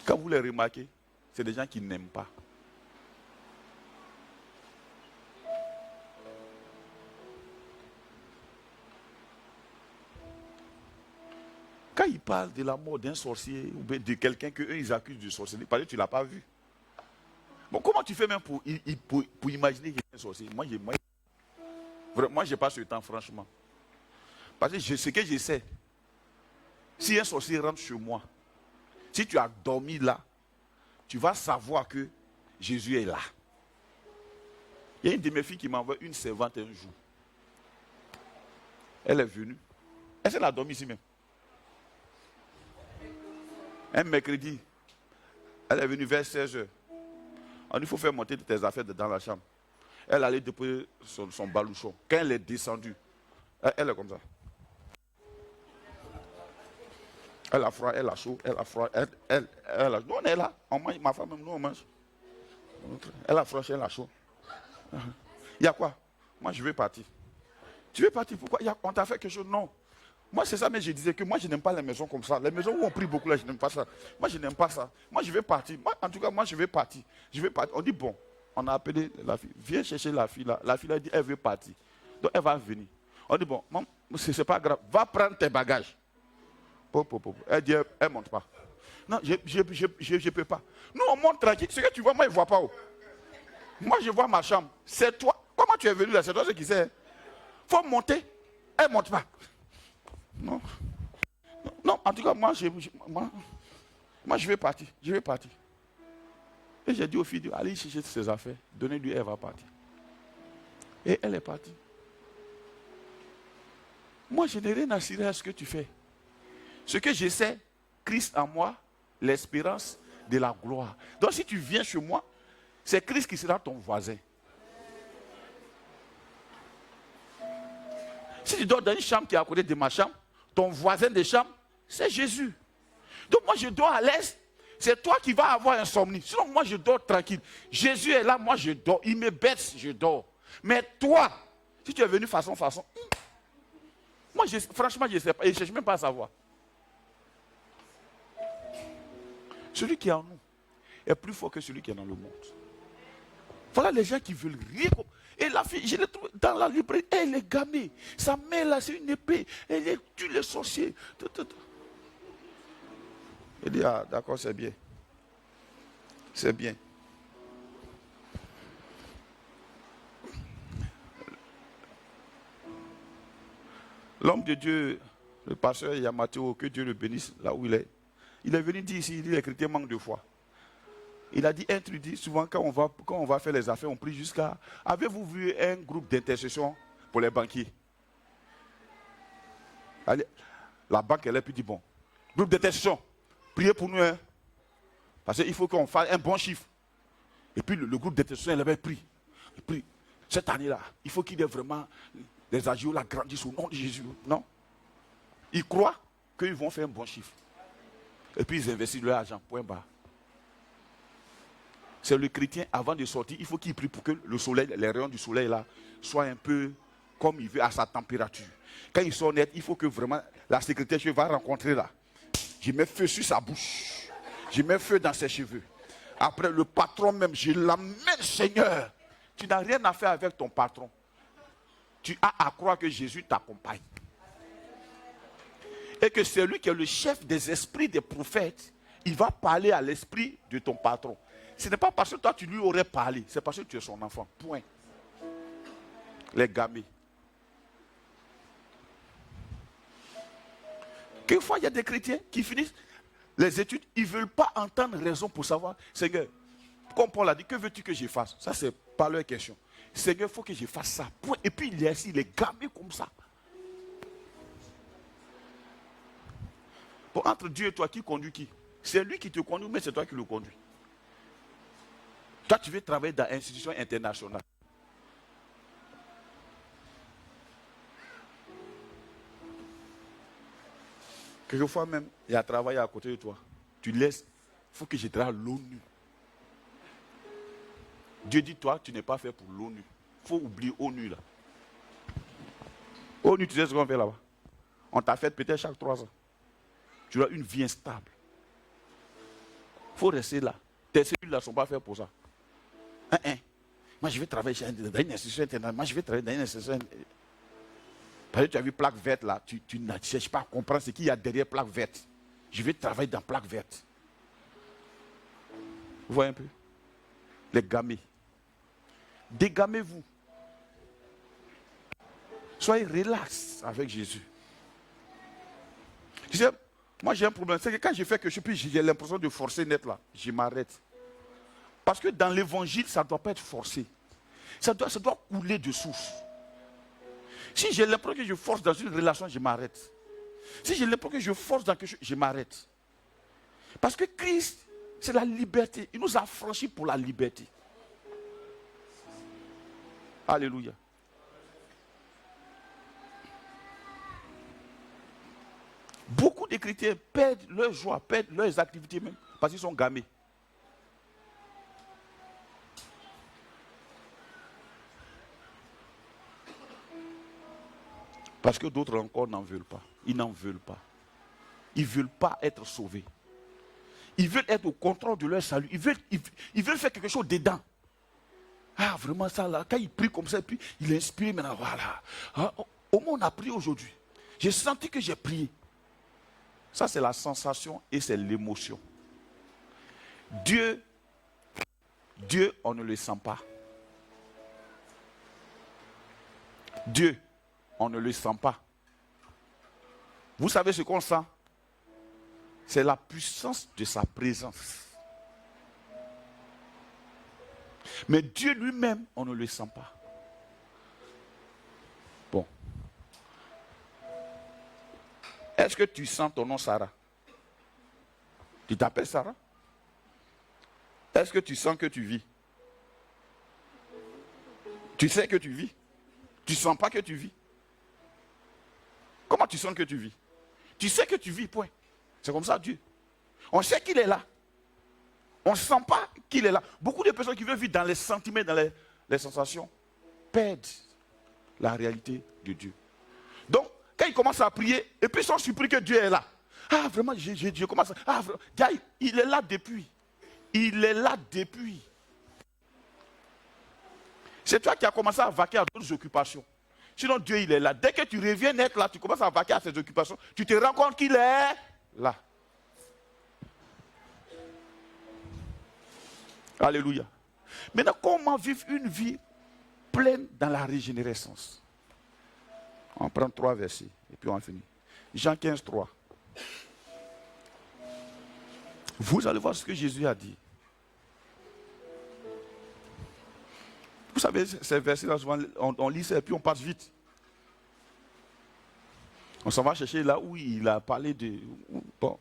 Quand vous les remarquez, c'est des gens qui n'aiment pas. Quand ils parlent de la mort d'un sorcier ou de quelqu'un qu'eux ils accusent de sorcellerie, parce que tu ne l'as pas vu. Bon, comment tu fais même pour imaginer qu'il y a un sorcier? Moi, je n'ai pas ce temps, franchement. Parce que ce que je sais, si un sorcier rentre chez moi, si tu as dormi là, tu vas savoir que Jésus est là. Il y a une de mes filles qui m'a envoyé une servante un jour. Elle est venue. Elle a dormi ici même. Un mercredi, elle est venue vers 16h. On dit, il faut faire monter tes affaires dans la chambre. Elle allait déposer son balouchon. Quand elle est descendue, elle est comme ça. Elle a froid, elle a chaud, elle a froid, elle a... Nous, on est là. On mange, ma femme, même, nous, on mange. Elle a froid, elle a chaud. Il y a quoi? Moi, je vais partir. Tu veux partir? Pourquoi? On t'a fait quelque chose? Non. Moi, c'est ça, mais je disais que moi, je n'aime pas les maisons comme ça. Les maisons où on prie beaucoup, là, je n'aime pas ça. Moi, je n'aime pas ça. Moi, je vais partir. Moi, en tout cas, moi, je vais partir. Je vais partir. On dit, bon, on a appelé la fille. Viens chercher la fille là. La fille là dit, elle veut partir. Donc, elle va venir. On dit, bon, c'est pas grave. Va prendre tes bagages. Elle dit, elle ne monte pas. Non, je ne peux pas. Nous, on monte tranquille. Ce que tu vois, moi, je ne vois pas où. Moi, je vois ma chambre. C'est toi. Comment tu es venu là? C'est toi qui sais. Il faut monter. Elle ne monte pas. Non. Non, en tout cas, moi, je vais partir. Je vais partir. Et j'ai dit aux filles, allez chercher ses affaires. Donnez-lui, elle va partir. Et elle est partie. Moi, je n'ai rien à cirer à ce que tu fais. Ce que je sais, Christ en moi, l'espérance de la gloire. Donc, si tu viens chez moi, c'est Christ qui sera ton voisin. Si tu dors dans une chambre qui est à côté de ma chambre, ton voisin de chambre, c'est Jésus. Donc moi je dors à l'aise, c'est toi qui vas avoir insomnie. Sinon moi je dors tranquille. Jésus est là, moi je dors. Il me baisse, je dors. Mais toi, si tu es venu façon, moi franchement je ne sais pas, et je ne cherche même pas à savoir. Celui qui est en nous est plus fort que celui qui est dans le monde. Voilà les gens qui veulent rire. Et la fille, je l'ai trouvée dans la librairie, elle est gamée. Sa mère là, c'est une épée. Elle tue les sorciers. Il dit, ah d'accord, c'est bien. C'est bien. L'homme de Dieu, le pasteur Yamato, que Dieu le bénisse là où il est venu dire ici, il dit les chrétiens manquent de foi. Il a dit, intrudit, souvent quand on va faire les affaires, on prie jusqu'à... Avez-vous vu un groupe d'intercession pour les banquiers? Allez, la banque, elle est puis dit, bon, groupe d'intercession, priez pour nous, hein, parce qu'il faut qu'on fasse un bon chiffre. Et puis le groupe d'intercession, elle avait pris. Et puis, cette année-là, il faut qu'il y ait vraiment les agios là grandissent au nom de Jésus. Non? Ils croient qu'ils vont faire un bon chiffre. Et puis ils investissent leur argent, point barre. C'est le chrétien, avant de sortir, il faut qu'il prie pour que le soleil, les rayons du soleil là, soient un peu comme il veut, à sa température. Quand ils sont nets, il faut que vraiment la secrétaire je vais rencontrer là. Je mets feu sur sa bouche. Je mets feu dans ses cheveux. Après le patron même, je l'amène, Seigneur. Tu n'as rien à faire avec ton patron. Tu as à croire que Jésus t'accompagne. Et que c'est lui qui est le chef des esprits des prophètes. Il va parler à l'esprit de ton patron. Ce n'est pas parce que toi tu lui aurais parlé, c'est parce que tu es son enfant. Point. Les gamins. Quelquefois, il y a des chrétiens qui finissent les études, ils ne veulent pas entendre raison pour savoir, Seigneur, comme Paul a dit, que veux-tu que je fasse? Ça, c'est pas leur question. Seigneur, il faut que je fasse ça. Point. Et puis il est assis, il est gamé comme ça. Bon, entre Dieu et toi, qui conduit qui? C'est lui qui te conduit, mais c'est toi qui le conduis. Toi, tu veux travailler dans une institution internationale. Quelquefois même, il y a un travail à côté de toi. Tu laisses, il faut que je travaille à l'ONU. Dieu dit, toi, tu n'es pas fait pour l'ONU. Il faut oublier ONU là. ONU, tu sais ce qu'on fait là-bas? On t'a fait peut-être chaque 3 ans. Tu as une vie instable. Il faut rester là. Tes cellules là ne sont pas faites pour ça. Moi, je vais travailler dans une institution internationale. Moi, je vais travailler dans une institution. Parce que tu as vu plaque verte là. Tu ne cherches pas à comprendre ce qu'il y a derrière plaque verte. Je vais travailler dans plaque verte. Vous voyez un peu? Les gamés. Dégamez-vous. Soyez relax avec Jésus. Tu sais, moi j'ai un problème. C'est que quand je fais que j'ai l'impression de forcer net là, je m'arrête. Parce que dans l'évangile, ça ne doit pas être forcé. Ça doit couler de source. Si j'ai l'impression que je force dans une relation, je m'arrête. Si j'ai l'impression que je force dans quelque chose, je m'arrête. Parce que Christ, c'est la liberté. Il nous a franchis pour la liberté. Alléluia. Beaucoup de chrétiens perdent leur joie, perdent leurs activités même, parce qu'ils sont gamés. Parce que d'autres encore n'en veulent pas. Ils n'en veulent pas. Ils ne veulent pas être sauvés. Ils veulent être au contrôle de leur salut. Ils veulent faire quelque chose dedans. Ah, vraiment ça là, quand il prie comme ça, puis il inspire maintenant, voilà. Ah, au moins on a prié aujourd'hui. J'ai senti que j'ai prié. Ça c'est la sensation et c'est l'émotion. Dieu, on ne le sent pas. Dieu, on ne le sent pas. Vous savez ce qu'on sent? C'est la puissance de sa présence. Mais Dieu lui-même, on ne le sent pas. Bon. Est-ce que tu sens ton nom Sarah? Tu t'appelles Sarah? Est-ce que tu sens que tu vis? Tu sais que tu vis? Tu ne sens pas que tu vis? Comment tu sens que tu vis? Tu sais que tu vis, point. C'est comme ça Dieu. On sait qu'il est là. On ne sent pas qu'il est là. Beaucoup de personnes qui veulent vivre dans les sentiments, dans les sensations, perdent la réalité de Dieu. Donc, quand ils commencent à prier, et puis ils sont surpris que Dieu est là. Ah, vraiment, je commence à... Ah, vraiment, il est là depuis. Il est là depuis. C'est toi qui as commencé à vaquer à d'autres occupations. Sinon, Dieu, il est là. Dès que tu reviens être là, tu commences à vaquer à ces occupations, tu te rends compte qu'il est là. Alléluia. Maintenant, comment vivre une vie pleine dans la régénérescence? On prend 3 versets et puis on finit. Jean 15, 3. Vous allez voir ce que Jésus a dit. Vous savez, ces versets-là, souvent, on lit ça et puis on passe vite. On s'en va chercher là où il a parlé de... Bon.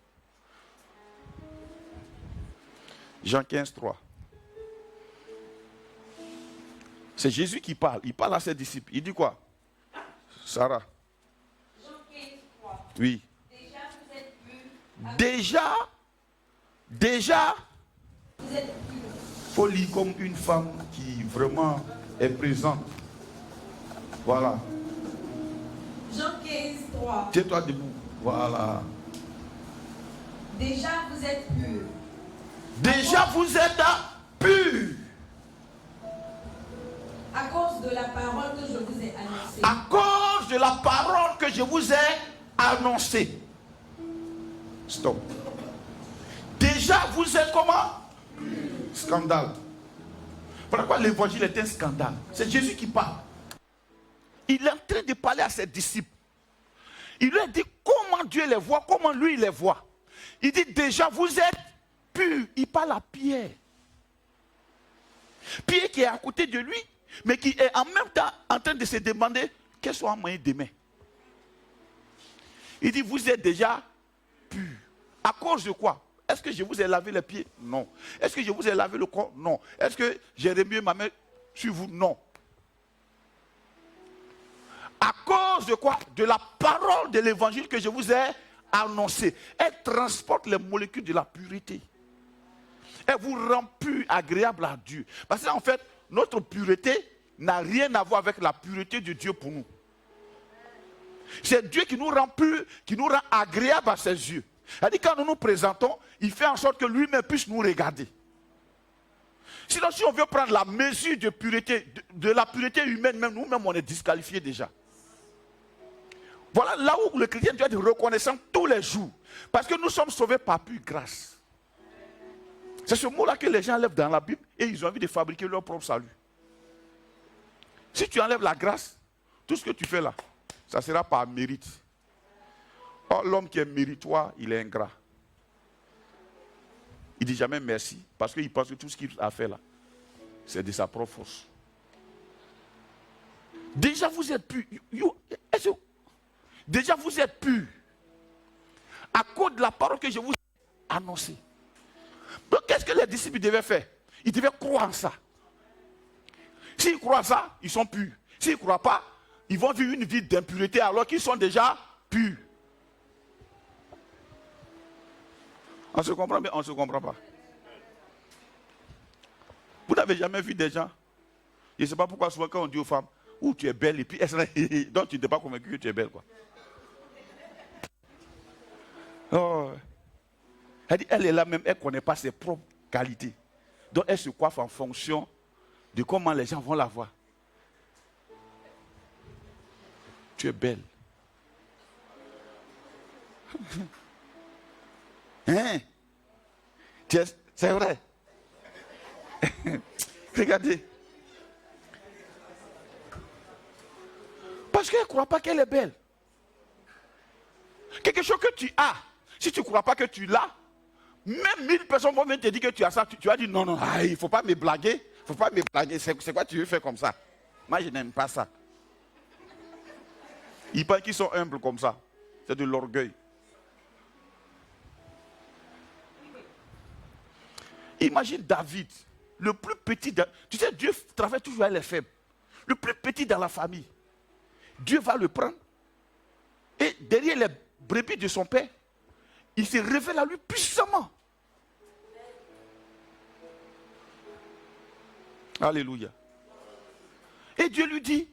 Jean 15, 3. C'est Jésus qui parle. Il parle à ses disciples. Il dit quoi? Sarah. Jean 15, 3. Oui. Déjà, vous êtes purs. Déjà. Vous êtes purs. Il faut lire comme une femme qui vraiment est présente. Voilà. Jean 15, 3. Tiens-toi debout. Voilà. Déjà, vous êtes purs. Déjà, vous êtes purs. À cause de la parole que je vous ai annoncée. À cause de la parole que je vous ai annoncée. Stop. Déjà, vous êtes comment? Scandale. Pourquoi l'évangile est un scandale? C'est Jésus qui parle. Il est en train de parler à ses disciples. Il leur dit comment Dieu les voit, comment lui il les voit. Il dit déjà, vous êtes purs. Il parle à Pierre. Pierre qui est à côté de lui, mais qui est en même temps en train de se demander quels sont les moyens demain. Il dit, vous êtes déjà purs. À cause de quoi? Est-ce que je vous ai lavé les pieds? Non. Est-ce que je vous ai lavé le corps? Non. Est-ce que j'ai remué ma main sur vous? Non. À cause de quoi? De la parole de l'évangile que je vous ai annoncée, elle transporte les molécules de la pureté. Elle vous rend pur, agréable à Dieu. Parce qu'en fait, notre pureté n'a rien à voir avec la pureté de Dieu pour nous. C'est Dieu qui nous rend pur, qui nous rend agréable à ses yeux. C'est-à-dire quand nous nous présentons, il fait en sorte que lui-même puisse nous regarder. Sinon, si on veut prendre la mesure de pureté, de la pureté humaine, même nous-mêmes, on est disqualifiés déjà. Voilà là où le chrétien doit être reconnaissant tous les jours. Parce que nous sommes sauvés par pure grâce. C'est ce mot-là que les gens enlèvent dans la Bible et ils ont envie de fabriquer leur propre salut. Si tu enlèves la grâce, tout ce que tu fais là, ça sera par mérite. Or, l'homme qui est méritoire, il est ingrat. Il ne dit jamais merci parce qu'il pense que tout ce qu'il a fait là, c'est de sa propre force. Déjà vous êtes pur. Déjà vous êtes pur. À cause de la parole que je vous ai annoncée. Donc qu'est-ce que les disciples devaient faire? Ils devaient croire en ça. S'ils croient en ça, ils sont purs. S'ils ne croient pas, ils vont vivre une vie d'impureté alors qu'ils sont déjà purs. On se comprend, mais on ne se comprend pas. Vous n'avez jamais vu des gens, je ne sais pas pourquoi souvent quand on dit aux femmes, ou tu es belle, et puis donc tu n'es pas convaincu que tu es belle, quoi. Oh. Elle est là même, elle ne connaît pas ses propres qualités. Donc elle se coiffe en fonction de comment les gens vont la voir. Tu es belle. Hein? C'est vrai. Regardez. Parce qu'elle ne croit pas qu'elle est belle. Quelque chose que tu as, si tu ne crois pas que tu l'as, même 1000 personnes vont venir te dire que tu as ça. Tu vas dire non, non, il ne faut pas me blaguer. Il ne faut pas me blaguer. C'est quoi tu veux faire comme ça? Moi, je n'aime pas ça. Ils pensent qu'ils sont humbles comme ça. C'est de l'orgueil. Imagine David, le plus petit. Tu sais, Dieu travaille toujours avec les faibles. Le plus petit dans la famille. Dieu va le prendre. Et derrière les brebis de son père, il se révèle à lui puissamment. Alléluia. Et Dieu lui dit,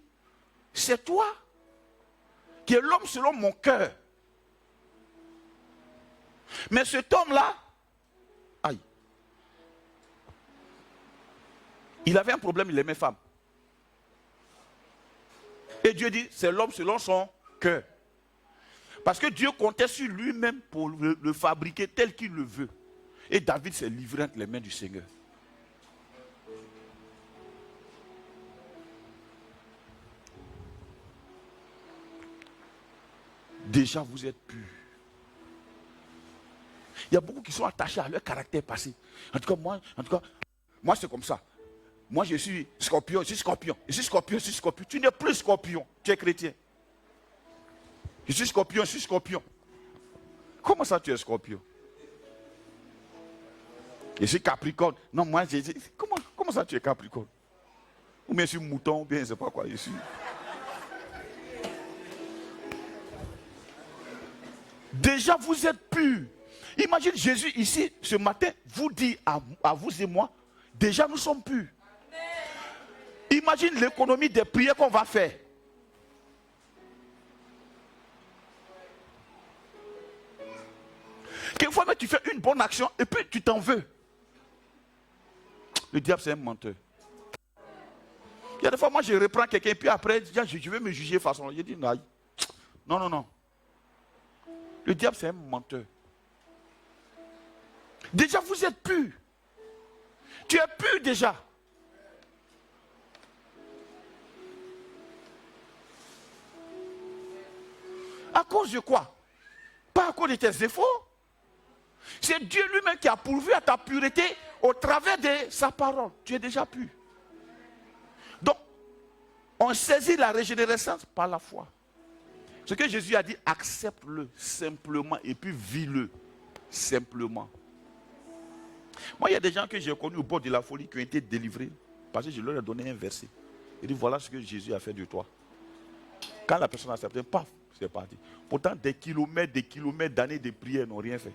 c'est toi qui es l'homme selon mon cœur. Mais cet homme-là, aïe, il avait un problème, il aimait femme. Et Dieu dit, c'est l'homme selon son cœur. Parce que Dieu comptait sur lui-même pour le fabriquer tel qu'il le veut. Et David s'est livré entre les mains du Seigneur. Déjà vous êtes purs. Il y a beaucoup qui sont attachés à leur caractère passé. En tout cas, moi c'est comme ça. Moi je suis scorpion, je suis scorpion. Je suis scorpion, je suis scorpion. Tu n'es plus scorpion, tu es chrétien. Je suis scorpion, je suis scorpion. Comment ça tu es scorpion? Je suis capricorne. Non, moi j'ai dit, comment ça tu es capricorne? Ou bien je suis mouton, ou bien je ne sais pas quoi je suis. Déjà vous êtes purs. Imagine Jésus ici, ce matin, vous dit à vous et moi, déjà nous sommes purs. Imagine l'économie des prières qu'on va faire. Quelquefois, tu fais une bonne action et puis tu t'en veux. Le diable, c'est un menteur. Il y a des fois, moi, je reprends quelqu'un et puis après, je vais me juger façon. Je dis, non, non, non. Le diable, c'est un menteur. Déjà, vous êtes pur. Tu es pur déjà. À cause de quoi? Pas à cause de tes efforts. C'est Dieu lui-même qui a pourvu à ta pureté au travers de sa parole. Tu es déjà pur. Donc, on saisit la régénérescence par la foi. Ce que Jésus a dit, accepte-le simplement et puis vis-le simplement. Moi, il y a des gens que j'ai connus au bord de la folie qui ont été délivrés parce que je leur ai donné un verset. Il dit, voilà ce que Jésus a fait de toi. Quand la personne a accepté, paf, c'est parti. Pourtant, des kilomètres d'années de prière n'ont rien fait.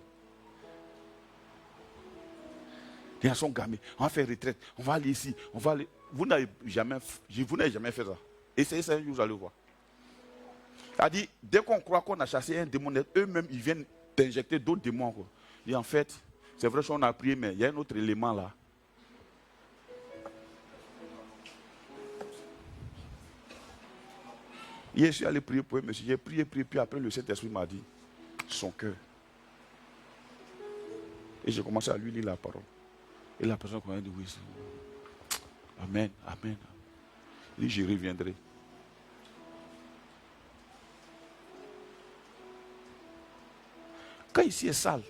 Les gens sont gamés. On va faire retraite. On va aller ici. On va aller. Vous n'avez jamais fait ça. Essayez ça un jour, vous allez voir. C'est-à-dire, dès qu'on croit qu'on a chassé un démon, eux-mêmes, ils viennent t'injecter d'autres démons. Quoi. Et en fait, c'est vrai qu'on a prié, mais il y a un autre élément là. Hier, je suis allé prier pour un monsieur. J'ai prié, puis après le Saint-Esprit m'a dit son cœur. Et j'ai commencé à lui lire la parole. Et la personne m'a dit oui. Amen, amen. Il dit je reviendrai. Quand ici est sale,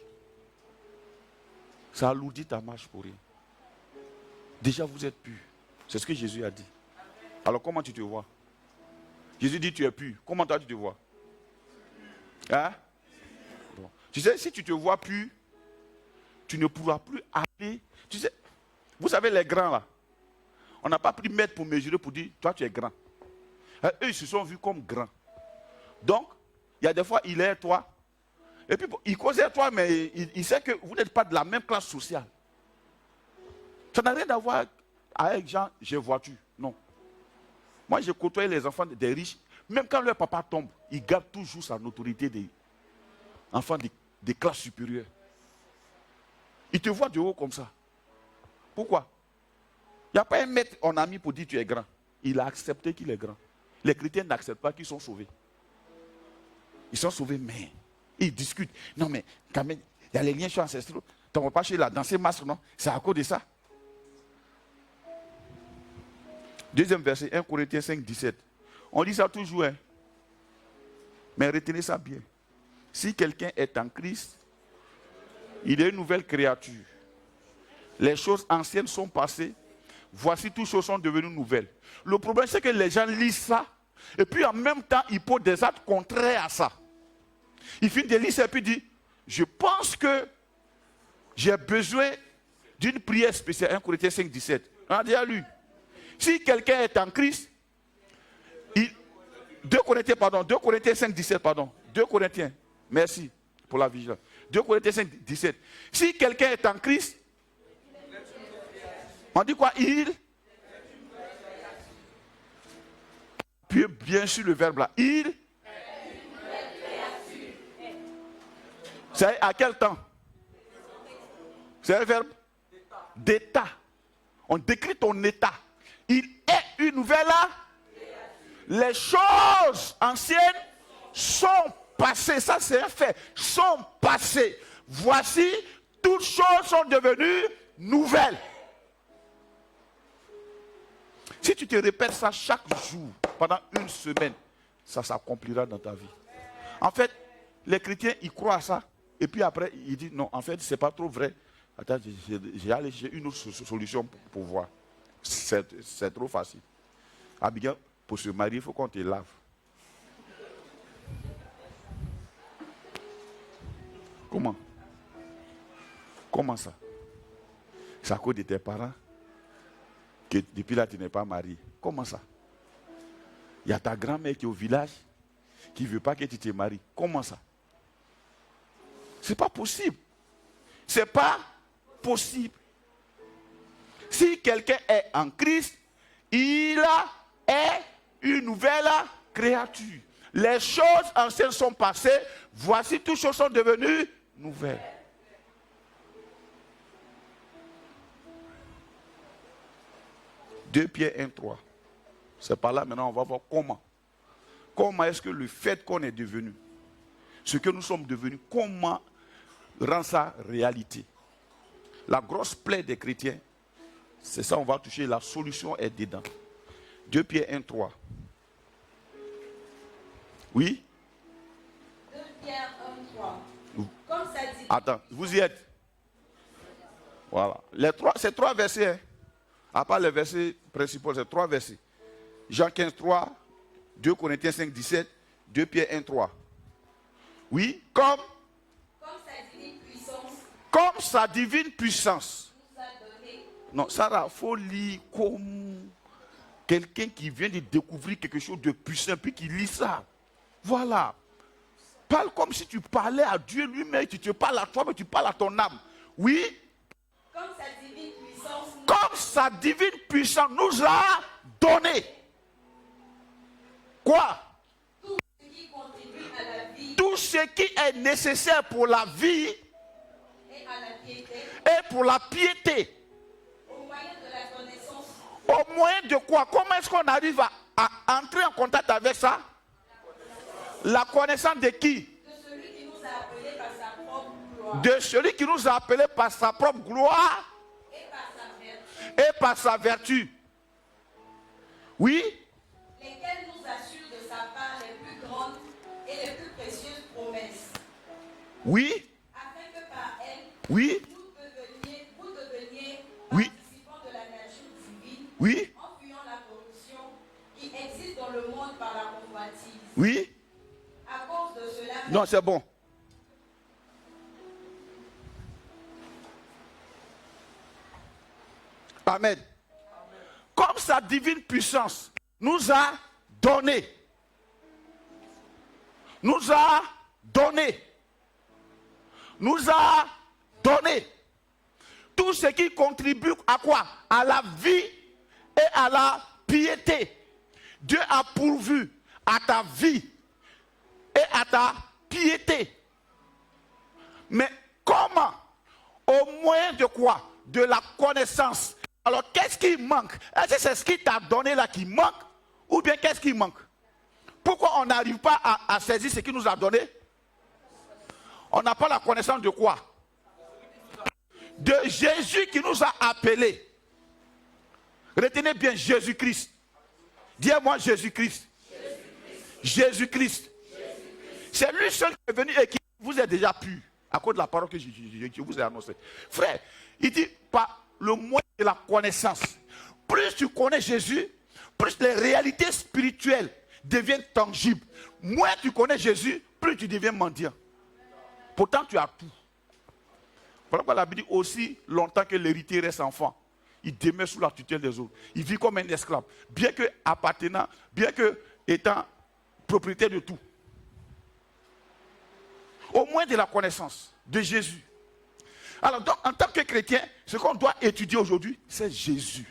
ça alourdit ta marche pour rien. Déjà vous êtes pur. C'est ce que Jésus a dit. Alors comment tu te vois? Jésus dit tu es pur. Comment toi tu te vois? Hein? Bon. Tu sais, si tu te vois pur, tu ne pourras plus aller. Tu sais, vous savez les grands là. On n'a pas pris mètre pour mesurer pour dire toi tu es grand. Eux ils se sont vus comme grands. Donc, il y a des fois il est toi. Et puis il causait toi, mais il sait que vous n'êtes pas de la même classe sociale. Ça n'a rien à voir avec gens, j'ai voiture. Non. Moi, j'ai côtoyé les enfants des riches. Même quand leur papa tombe, il garde toujours sa notoriété des enfants des classes supérieures. Il te voit de haut comme ça. Pourquoi? Il n'y a pas un maître en ami pour dire tu es grand. Il a accepté qu'il est grand. Les chrétiens n'acceptent pas qu'ils sont sauvés. Ils sont sauvés, mais ils discutent. Non, mais quand même, il y a les liens ancestraux. Ton papa chez là, dans ces masques, non? C'est à cause de ça. Deuxième verset, 1 Corinthiens 5, 17. On dit ça toujours, hein? Mais retenez ça bien. Si quelqu'un est en Christ, il est une nouvelle créature. Les choses anciennes sont passées. Voici, toutes choses sont devenues nouvelles. Le problème, c'est que les gens lisent ça. Et puis, en même temps, ils posent des actes contraires à ça. Ils finissent de lire ça et puis disent, je pense que j'ai besoin d'une prière spéciale. 1 Corinthiens 5, 17. On a déjà lu. Si quelqu'un est en Christ, 2 Corinthiens 5, 17, pardon. 2 Corinthiens, merci pour la vigilance. 2 Corinthiens 5, 17. Si quelqu'un est en Christ, on dit quoi? Puis bien sûr le verbe là. C'est à quel temps? C'est un verbe d'état. On décrit ton état. Il est une nouvelle. Les choses anciennes sont passées. Ça, c'est un fait. Sont passées. Voici, toutes choses sont devenues nouvelles. Si tu te répètes ça chaque jour, pendant une semaine, ça s'accomplira dans ta vie. En fait, les chrétiens, ils croient à ça. Et puis après, ils disent, non, en fait, ce n'est pas trop vrai. Attends, j'ai une autre solution pour voir. C'est trop facile. Abigail, pour se marier, il faut qu'on te lave. Comment? Comment ça? C'est à cause de tes parents que depuis là, tu n'es pas marié. Comment ça? Il y a ta grand-mère qui est au village qui ne veut pas que tu te maries. Comment ça? Ce n'est pas possible. Ce n'est pas possible. Si quelqu'un est en Christ, il est une nouvelle créature. Les choses anciennes sont passées. Voici, toutes choses sont devenues nouvelles. Deux Pierre 1, 3. C'est par là maintenant on va voir comment. Comment est-ce que le fait qu'on est devenu, ce que nous sommes devenus, comment rend ça réalité? La grosse plaie des chrétiens, c'est ça, on va toucher, la solution est dedans. 2 Pierre 1, 3. Oui? 2 Pierre 1, 3. Comme ça dit. Attends, vous y êtes? Voilà. C'est 3 versets. Hein. À part les versets principaux, c'est 3 versets. Jean 15, 3, 2 Corinthiens 5, 17, 2 Pierre 1, 3. Oui, comme sa divine puissance. Comme sa divine puissance. Nous a donné. Non, Sarah, il faut lire comme quelqu'un qui vient de découvrir quelque chose de puissant, puis qui lit ça. Voilà. Parle comme si tu parlais à Dieu lui-même. Tu te parles à toi, mais tu parles à ton âme. Oui. Comme sa divine puissance, Comme sa divine puissance nous a donné. Quoi? tout ce qui contribue à la vie Tout ce qui est nécessaire pour la vie et à la piété, et pour la piété. au moyen de la connaissance, Au moyen de quoi? Comment est-ce qu'on arrive à entrer en contact avec ça? La connaissance de qui? de celui qui nous a appelés par sa propre gloire De celui qui nous a appelés par sa propre gloire et par sa vertu, et par sa vertu. Oui? lesquels nous assurent de sa part les plus grandes et les plus précieuses promesses, Oui? afin que par elles, Oui? vous deveniez Oui. participants de la nature divine, Oui? en fuyant la corruption qui existe dans le monde par la convoitise. Oui? À cause de cela, Non, c'est bon. Amen. Comme sa divine puissance nous a donné. Nous a donné. Nous a donné. Tout ce qui contribue à quoi? À la vie et à la piété. Dieu a pourvu à ta vie et à ta piété. Mais comment? Au moyen de quoi? De la connaissance. Alors qu'est-ce qui manque? Est-ce que c'est ce qui t'a donné là qui manque? Ou bien qu'est-ce qui manque? Pourquoi on n'arrive pas à saisir ce qu'il nous a donné? On n'a pas la connaissance de quoi? De Jésus qui nous a appelés. Retenez bien Jésus-Christ. Dis-moi Jésus-Christ. Jésus-Christ. C'est lui seul qui est venu et qui vous est déjà pu à cause de la parole que je vous ai annoncée. Frère, il dit par le moyen de la connaissance. Plus tu connais Jésus, plus les réalités spirituelles deviennent tangibles. Moins tu connais Jésus, plus tu deviens mendiant. Pourtant tu as tout. Voilà pourquoi la Bible dit aussi longtemps que l'héritier reste enfant, il demeure sous la tutelle des autres. Il vit comme un esclave, bien que appartenant, bien que étant propriétaire de tout. Au moins de la connaissance de Jésus. Alors donc, en tant que chrétien, ce qu'on doit étudier aujourd'hui, c'est Jésus.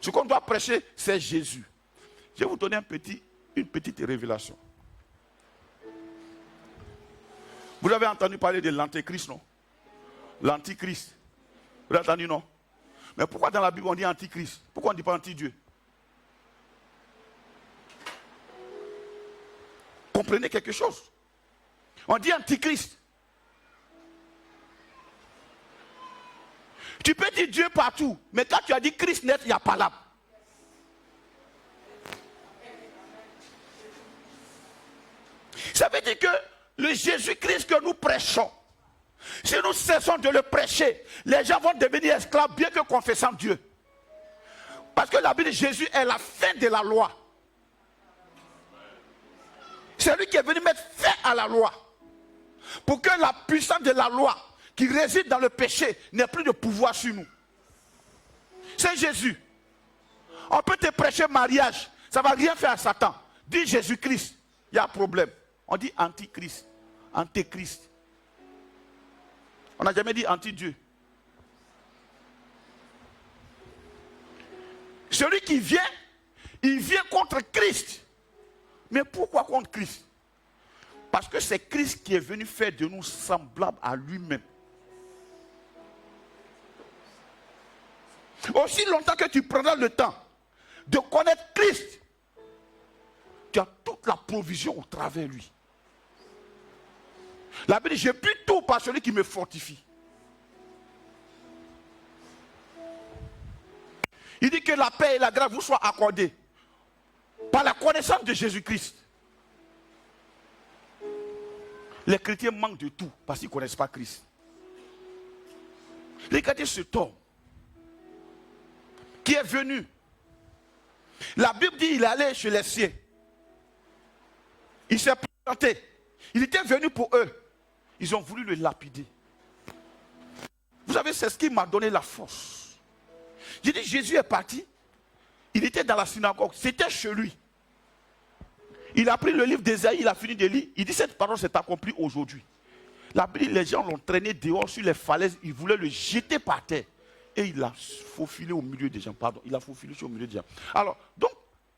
Ce qu'on doit prêcher, c'est Jésus. Je vais vous donner une petite révélation. Vous avez entendu parler de l'antéchrist, non? L'antichrist. Vous avez entendu, non? Mais pourquoi dans la Bible on dit antichrist? Pourquoi on ne dit pas anti-Dieu? Comprenez quelque chose. On dit antichrist. Tu peux dire Dieu partout, mais quand tu as dit Christ net, il n'y a pas là. Ça veut dire que le Jésus-Christ que nous prêchons, si nous cessons de le prêcher, les gens vont devenir esclaves bien que confessant Dieu. Parce que la Bible dit Jésus est la fin de la loi. C'est lui qui est venu mettre fin à la loi. Pour que la puissance de la loi qui réside dans le péché n'ait plus de pouvoir sur nous. C'est Jésus. On peut te prêcher mariage, ça ne va rien faire à Satan. Dis Jésus-Christ, il y a un problème. On dit antichrist, antéchrist. On n'a jamais dit anti-Dieu. Celui qui vient, il vient contre Christ. Mais pourquoi contre Christ? Parce que c'est Christ qui est venu faire de nous semblables à lui-même. Aussi longtemps que tu prendras le temps de connaître Christ, tu as toute la provision au travers de lui. La Bible dit, j'ai pu tout par celui qui me fortifie. Il dit que la paix et la grâce vous soient accordées par la connaissance de Jésus-Christ. Les chrétiens manquent de tout parce qu'ils ne connaissent pas Christ. Regardez cet homme qui est venu. La Bible dit qu'il est allé chez les siens. Il s'est présenté. Il était venu pour eux. Ils ont voulu le lapider. Vous savez, c'est ce qui m'a donné la force. J'ai dit, Jésus est parti. Il était dans la synagogue. C'était chez lui. Il a pris le livre d'Ésaïe, il a fini de lire. Il dit cette parole s'est accomplie aujourd'hui. La Bible, les gens l'ont traîné dehors sur les falaises. Ils voulaient le jeter par terre. Et il a faufilé au milieu des gens. Pardon, il a faufilé au milieu des gens. Alors, donc,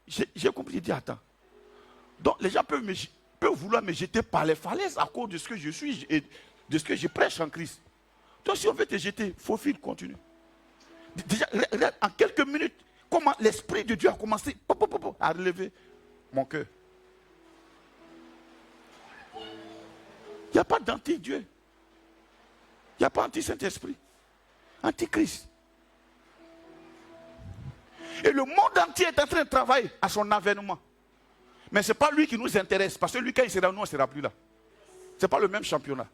j'ai compris, j'ai dit, attends. Donc, les gens peuvent vouloir me jeter par les falaises à cause de ce que je suis et de ce que je prêche en Christ. Donc, si on veut te jeter, faufile, continue. Déjà, regarde, en quelques minutes, comment l'Esprit de Dieu a commencé à relever mon cœur. Il n'y a pas d'anti-Dieu. Il n'y a pas anti-Saint-Esprit. Antichrist. Et le monde entier est en train de travailler à son avènement. Mais ce n'est pas lui qui nous intéresse. Parce que lui, quand il sera nous, on ne sera plus là. Ce n'est pas le même championnat.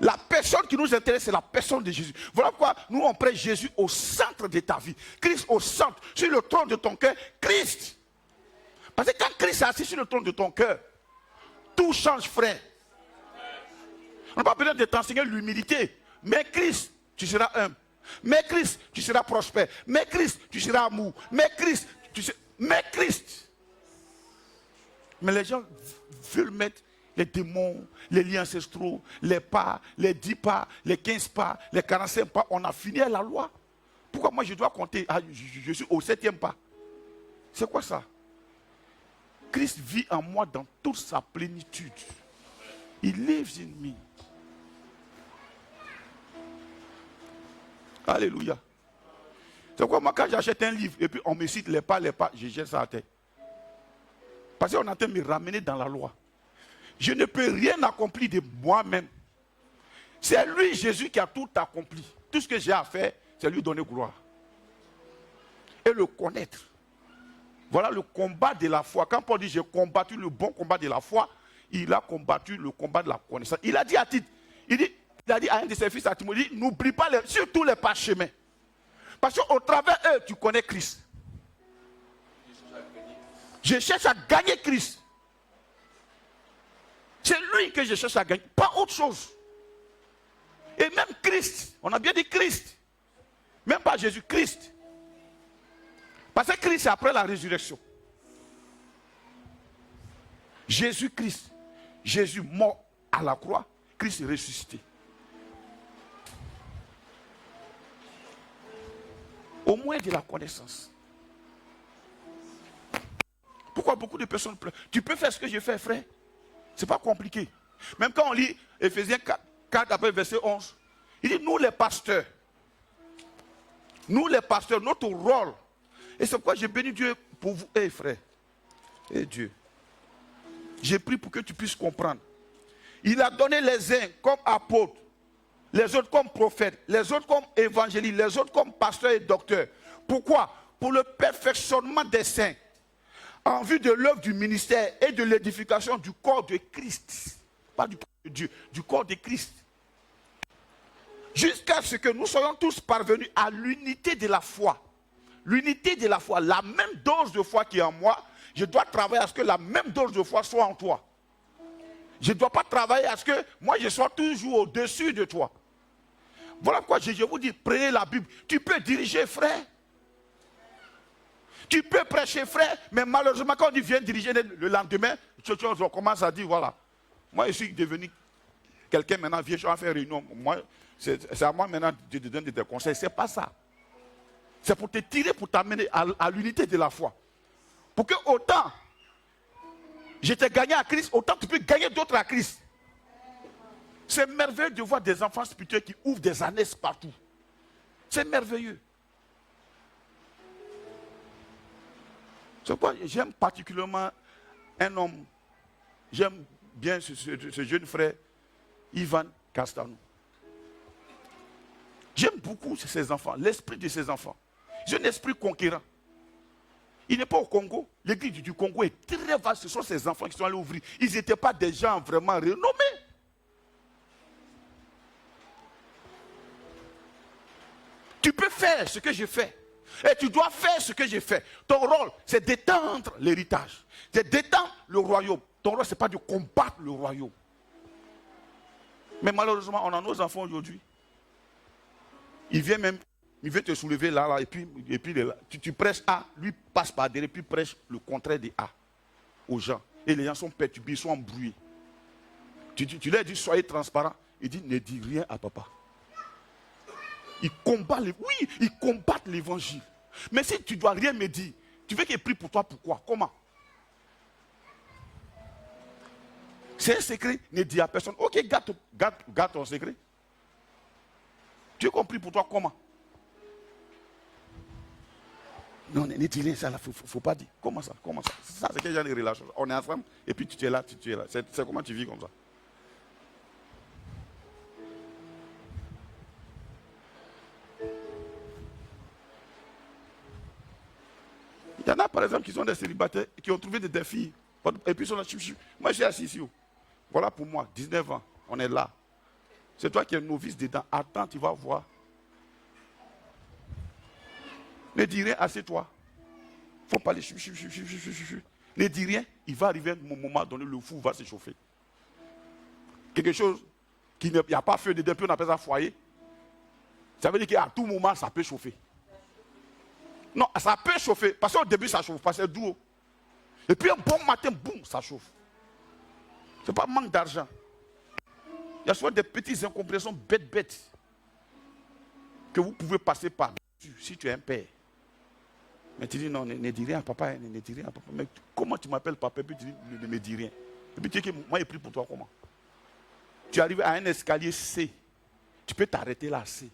La personne qui nous intéresse, c'est la personne de Jésus. Voilà pourquoi nous, on prête Jésus au centre de ta vie. Christ au centre, sur le trône de ton cœur. Christ. Parce que quand Christ est assis sur le trône de ton cœur, tout change, frère. On n'a pas besoin de t'enseigner l'humilité. Mais Christ, tu seras humble. Mais Christ, tu seras prospère. Mais Christ, tu seras amour. Mais Christ, Mais Christ. Mais les gens veulent mettre les démons, les liens ancestraux, les pas, les 10 pas, les 15 pas, les 45 pas. On a fini à la loi. Pourquoi moi je dois compter? Je suis au 7e pas. C'est quoi ça? Christ vit en moi dans toute sa plénitude. He lives in me. Alléluia. C'est pourquoi moi quand j'achète un livre et puis on me cite les pas, je jette ça à terre. Parce qu'on est en train de me ramener dans la loi. Je ne peux rien accomplir de moi-même. C'est lui, Jésus, qui a tout accompli. Tout ce que j'ai à faire, c'est lui donner gloire. Et le connaître. Voilà le combat de la foi. Quand Paul dit j'ai combattu le bon combat de la foi, il a combattu le combat de la connaissance. Il a dit à Tite, il a dit à un de ses fils, à Timothée, n'oublie pas surtout les parchemins. Parce qu'au travers eux, tu connais Christ. Je cherche à gagner Christ. C'est lui que je cherche à gagner, pas autre chose. Et même Christ, on a bien dit Christ. Même pas Jésus-Christ. Parce que Christ, c'est après la résurrection. Jésus-Christ. Jésus mort à la croix. Christ est ressuscité. Au moins de la connaissance. Pourquoi beaucoup de personnes pleurent? Tu peux faire ce que je fais, frère. Ce n'est pas compliqué. Même quand on lit Ephésiens 4 après verset 11, il dit nous les pasteurs, notre rôle. Et c'est pourquoi j'ai béni Dieu pour vous, frère. Dieu. J'ai prié pour que tu puisses comprendre. Il a donné les uns comme apôtres, les autres comme prophètes, les autres comme évangélistes, les autres comme pasteurs et docteurs. Pourquoi? Pour le perfectionnement des saints, en vue de l'œuvre du ministère et de l'édification du corps de Christ. Pas du corps de Dieu, du corps de Christ. Jusqu'à ce que nous soyons tous parvenus à l'unité de la foi. L'unité de la foi, la même dose de foi qui est en moi, je dois travailler à ce que la même dose de foi soit en toi. Je ne dois pas travailler à ce que moi je sois toujours au-dessus de toi. Voilà pourquoi je vous dis, prenez la Bible. Tu peux diriger, frère. Tu peux prêcher, frère, mais malheureusement, quand on vient diriger le lendemain, on commence à dire, voilà, moi je suis devenu quelqu'un maintenant, viens, je vais faire réunion. Moi, c'est à moi maintenant de te donner des conseils. Ce n'est pas ça. C'est pour te tirer, pour t'amener à l'unité de la foi. Pour que autant je t'ai gagné à Christ, autant tu peux gagner d'autres à Christ. C'est merveilleux de voir des enfants spirituels qui ouvrent des annexes partout. C'est merveilleux. C'est pourquoi j'aime particulièrement un homme, j'aime bien ce jeune frère, Ivan Castanou. J'aime beaucoup ces enfants, l'esprit de ces enfants. C'est un esprit conquérant. Il n'est pas au Congo. L'église du Congo est très vaste. Ce sont ces enfants qui sont allés ouvrir. Ils n'étaient pas des gens vraiment renommés. Tu peux faire ce que j'ai fait. Et tu dois faire ce que j'ai fait. Ton rôle, c'est d'étendre l'héritage. C'est d'étendre le royaume. Ton rôle, ce n'est pas de combattre le royaume. Mais malheureusement, on a nos enfants aujourd'hui. Ils viennent même il veut te soulever là, et puis tu prêches A, lui passe par derrière, puis prêche le contraire de A aux gens. Et les gens sont perturbés, ils sont embrouillés. Tu leur dis, soyez transparent. Il dit, ne dis rien à papa. Ils combattent l'évangile. Mais si tu ne dois rien me dire, tu veux qu'il prie pour toi, pourquoi? Comment? C'est un secret, ne dis à personne. Ok, garde ton secret. Tu as compris pour toi comment? Non, ne dis rien, ça, il ne faut pas dire. Comment ça? Ça, c'est quel genre de relation? On est ensemble, et puis tu es là, tu es là. C'est comment tu vis comme ça? Il y en a par exemple qui sont des célibataires, qui ont trouvé des filles, et puis ils sont là, moi j'ai assis ici. Voilà pour moi, 19 ans, on est là. C'est toi qui es novice dedans, attends, tu vas voir. Ne dis rien, assieds-toi. Il faut parler, ne dis rien, il va arriver un moment donné, le fou va se chauffer. Quelque chose qui n'y a pas feu dedans, puis on appelle ça foyer. Ça veut dire qu'à tout moment, ça peut chauffer. Non, ça peut chauffer. Parce qu'au début, ça chauffe pas, c'est doux. Et puis un bon matin, boum, ça chauffe. Ce n'est pas manque d'argent. Il y a souvent des petites incompréhensions bêtes que vous pouvez passer par si tu es un père. Mais tu dis non, ne dis rien à papa, ne dis rien à papa. Mais comment tu m'appelles papa? Et puis tu dis ne me dis rien. Et puis tu dis que moi, j'ai pris pour toi comment? Tu arrives à un escalier C. Tu peux t'arrêter là, C.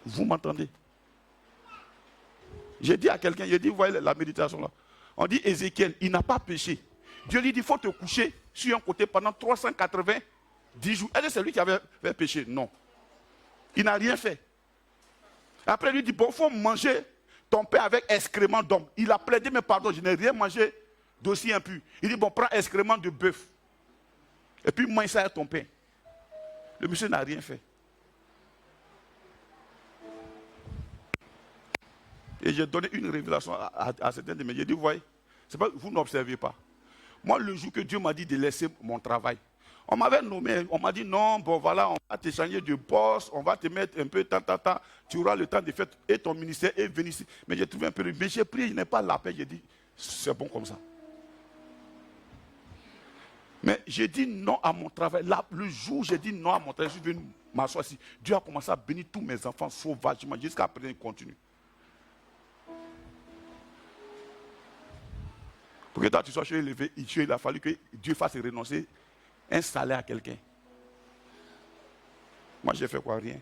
Vous m'entendez? J'ai dit à quelqu'un, vous voyez la méditation là. On dit Ézéchiel, il n'a pas péché. Dieu lui dit, il faut te coucher sur un côté pendant 390 jours. Est-ce que c'est lui qui avait fait péché? Non. Il n'a rien fait. Après, il lui dit, bon, il faut manger ton pain avec excrément d'homme. Il a plaidé, mais pardon, je n'ai rien mangé d'aussi impur. Il dit, bon, prends excrément de bœuf. Et puis, mange ça avec ton pain. Le monsieur n'a rien fait. Et j'ai donné une révélation à certains de mes. J'ai dit, vous voyez, vous n'observez pas. Moi, le jour que Dieu m'a dit de laisser mon travail, on m'avait nommé, on m'a dit, non, bon voilà, on va te changer de poste, on va te mettre un peu, tu auras le temps de faire, et ton ministère est venu ici. Mais j'ai trouvé un peu, mais j'ai prié, il n'est pas la paix, j'ai dit, c'est bon comme ça. Mais j'ai dit non à mon travail. Là, le jour où j'ai dit non à mon travail, je suis venu m'asseoir ici. Dieu a commencé à bénir tous mes enfants sauvagement, jusqu'à présent, il continue. Pour que toi tu sois élevé, il a fallu que Dieu fasse renoncer un salaire à quelqu'un. Moi j'ai fait quoi? Rien.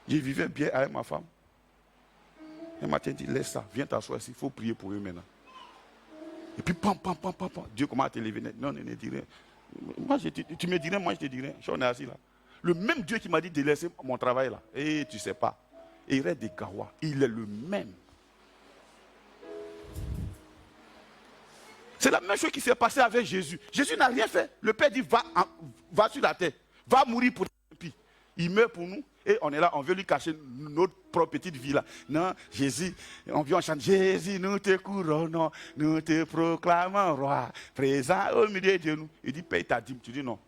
Je vivais bien avec ma femme. Un matin il dit laisse ça, viens t'asseoir ici, il faut prier pour eux maintenant. Et puis pam. Dieu commence à t'élever. Non, ne dis rien. Moi, tu me dirais, moi je te dirais. Je suis assis là. Le même Dieu qui m'a dit de laisser mon travail là. Et tu ne sais pas. Et il reste des Gawa. Il est le même. C'est la même chose qui s'est passée avec Jésus. Jésus n'a rien fait. Le Père dit va sur la terre. Va mourir pour nous. Il meurt pour nous. Et on est là, on veut lui cacher notre propre petite vie là. Non, Jésus, on vient, on chante, Jésus, nous te couronnons, nous te proclamons roi, présent au milieu de nous. Il dit, paye ta dîme. Tu dis non.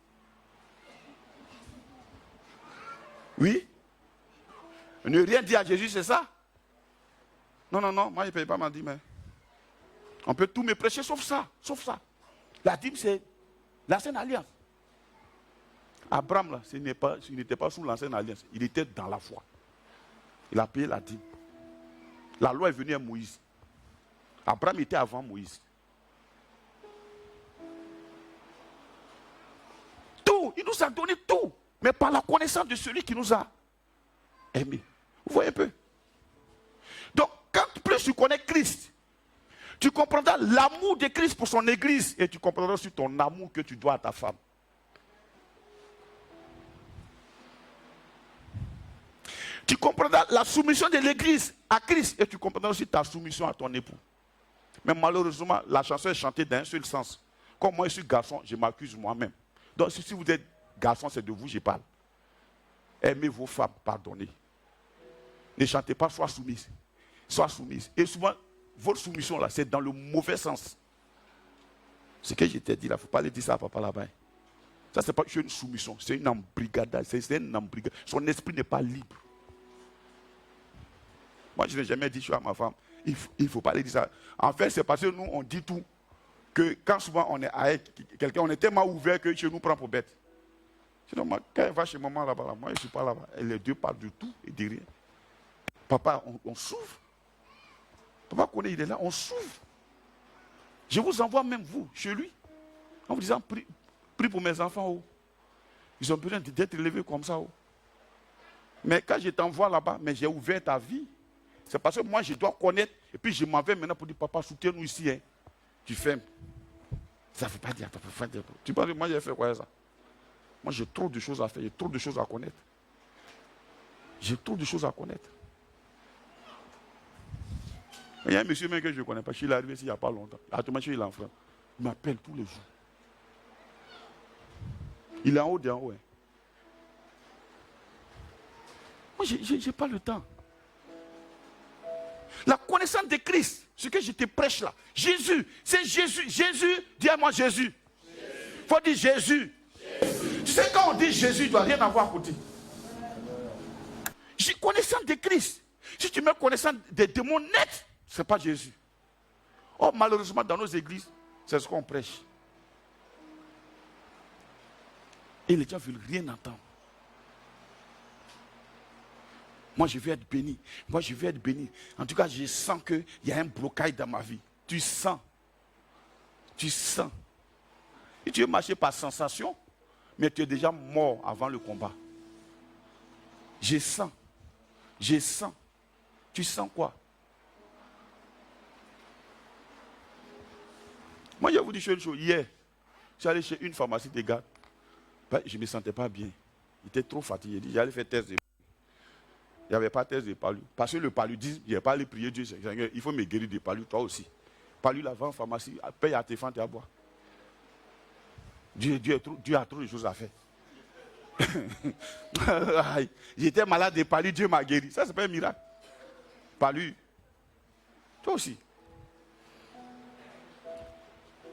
Oui? Ne rien dire à Jésus, c'est ça? Non, moi je ne paye pas ma dîme. On peut tout me prêcher sauf ça. La dîme, c'est l'ancienne alliance. Abraham, là, il n'était pas sous l'ancienne alliance. Il était dans la foi. Il a payé la dîme. La loi est venue à Moïse. Abraham était avant Moïse. Tout, il nous a donné tout. Mais par la connaissance de celui qui nous a aimés. Vous voyez un peu? Donc, quand plus tu connais Christ, tu comprendras l'amour de Christ pour son église et tu comprendras aussi ton amour que tu dois à ta femme. Tu comprendras la soumission de l'église à Christ et tu comprendras aussi ta soumission à ton époux. Mais malheureusement, la chanson est chantée dans un seul sens. Comme moi je suis garçon, je m'accuse moi-même. Donc si vous êtes garçon, c'est de vous que je parle. Aimez vos femmes, pardonnez. Ne chantez pas, sois soumise. Sois soumise. Et souvent, votre soumission là, c'est dans le mauvais sens. Ce que je t'ai dit là, il ne faut pas le dire ça à papa là-bas. Ça, c'est pas une soumission, c'est une embrigadage, c'est un embrigadage. Son esprit n'est pas libre. Moi, je n'ai jamais dit à ma femme, il ne faut pas lui dire ça. En fait, c'est parce que nous, on dit tout, que quand souvent on est avec quelqu'un, on est tellement ouvert que chez nous prend pour bête. Sinon, moi, quand elle va chez maman là-bas, moi, je ne suis pas là-bas. Et les deux parlent de tout et de rien. Papa, on s'ouvre. Papa connaît, il est là, on s'ouvre. Je vous envoie même vous, chez lui, en vous disant, prie pour mes enfants. Oh. Ils ont besoin d'être élevés comme ça. Oh. Mais quand je t'envoie là-bas, mais j'ai ouvert ta vie. C'est parce que moi, je dois connaître. Et puis, je m'en vais maintenant pour dire, papa, soutiens-nous ici. Hein. Tu fermes. Ça ne veut pas dire, papa, faut dire. Tu penses que moi, j'ai fait quoi ça? Moi, j'ai trop de choses à faire, j'ai trop de choses à connaître. J'ai trop de choses à connaître. Il y a un monsieur même que je ne connais pas, je suis arrivé ici il n'y a pas longtemps. Actuellement, il est en France. Il m'appelle tous les jours. Il est en haut d'en haut. Hein. Moi, je n'ai pas le temps. La connaissance de Christ, ce que je te prêche là. Jésus, c'est Jésus. Jésus, dis-moi Jésus. Il faut dire Jésus. Tu sais, quand on dit Jésus, il ne doit rien avoir à côté. J'ai connaissance de Christ. Si tu mets connaissance des démons nets, ce n'est pas Jésus. Oh, malheureusement, dans nos églises, c'est ce qu'on prêche. Et les gens ne veulent rien entendre. Moi, je vais être béni. Moi, je vais être béni. En tout cas, je sens qu'il y a un blocage dans ma vie. Tu sens. Tu sens. Et tu veux marcher par sensation, mais tu es déjà mort avant le combat. Je sens. Je sens. Tu sens quoi? Moi, je vous dis une chose. Hier, je suis allé chez une pharmacie de gars. Je ne me sentais pas bien. J'étais trop fatigué. J'allais faire test de... Il n'y avait pas de test de palu. Parce que le paludisme, il n'y a pas allé prier Dieu. Seigneur, il faut me guérir de palu, toi aussi. Palu, la vente en pharmacie, paye à tes fentes et à boire. Dieu a trop de choses à faire. J'étais malade de palu, Dieu m'a guéri. Ça, c'est pas un miracle. Palu. Toi aussi.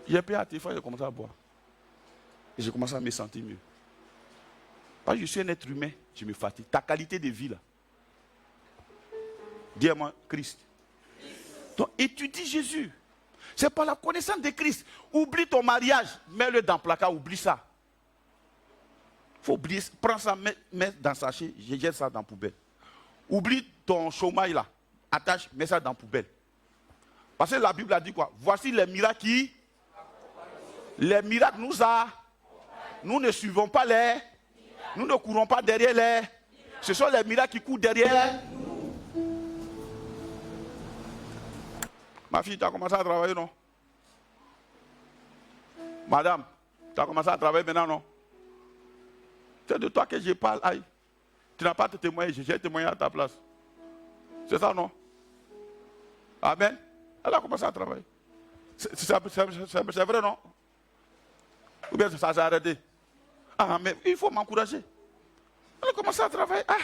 J'ai payé à tes fentes et j'ai commencé à boire. Et j'ai commencé à me sentir mieux. Parce que je suis un être humain, je me fatigue. Ta qualité de vie là. Dis-moi Christ. Donc étudie Jésus. C'est par la connaissance de Christ. Oublie ton mariage, mets-le dans le placard, oublie ça. Il faut oublier, prends ça, mets dans le sachet, je jette ça dans la poubelle. Oublie ton chômage là, attache, mets ça dans la poubelle. Parce que la Bible a dit quoi? Voici les miracles qui... Les miracles nous ne suivons pas les... Nous ne courons pas derrière les... Ce sont les miracles qui courent derrière... Ma fille, tu as commencé à travailler, non? Madame, tu as commencé à travailler maintenant, non? C'est de toi que je parle, aïe. Tu n'as pas te témoigner, j'ai témoigné à ta place. C'est ça, non? Amen. Elle a commencé à travailler. C'est vrai, non? Ou bien ça s'est arrêté? Ah, mais il faut m'encourager. Elle a commencé à travailler. Ah,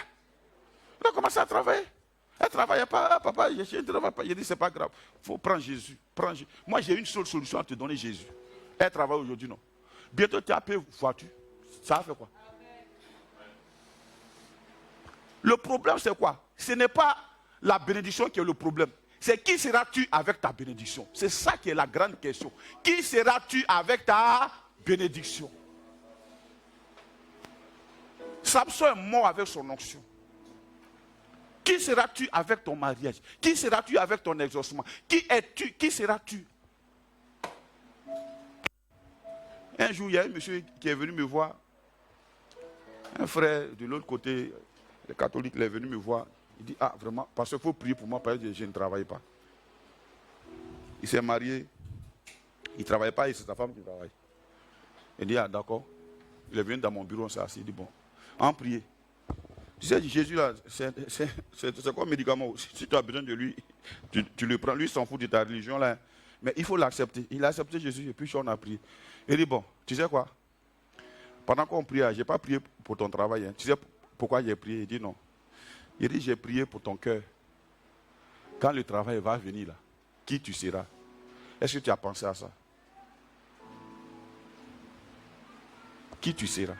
elle a commencé à travailler. Elle ne travaillait pas. Ah, papa, je ne travaille pas. Je dis, c'est pas grave. Il faut prendre Jésus. Moi, j'ai une seule solution à te donner, Jésus. Elle travaille aujourd'hui, non. Bientôt, tu as payé voiture. Ça a fait quoi? Le problème, c'est quoi? Ce n'est pas la bénédiction qui est le problème. C'est qui seras-tu avec ta bénédiction? C'est ça qui est la grande question. Qui seras-tu avec ta bénédiction? Samson est mort avec son onction. Qui seras-tu avec ton mariage? Qui seras-tu avec ton exaucement? Qui es-tu? Qui seras-tu? Un jour, il y a un monsieur qui est venu me voir. Un frère de l'autre côté, le catholique, il est venu me voir. Il dit, ah vraiment, parce qu'il faut prier pour moi, parce que je ne travaille pas. Il s'est marié. Il ne travaille pas et c'est sa femme qui travaille. Il dit, ah d'accord. Il est venu dans mon bureau, on s'est assis. Il dit, bon, en prier. Tu sais, Jésus, là, c'est quoi un médicament? Si tu as besoin de lui, tu le prends. Lui, il s'en fout de ta religion, là. Mais il faut l'accepter. Il a accepté Jésus et puis on a prié. Il dit, bon, tu sais quoi? Pendant qu'on priait, je n'ai pas prié pour ton travail. Hein. Tu sais pourquoi j'ai prié? Il dit non. Il dit, j'ai prié pour ton cœur. Quand le travail va venir, là, qui tu seras? Est-ce que tu as pensé à ça? qui tu seras?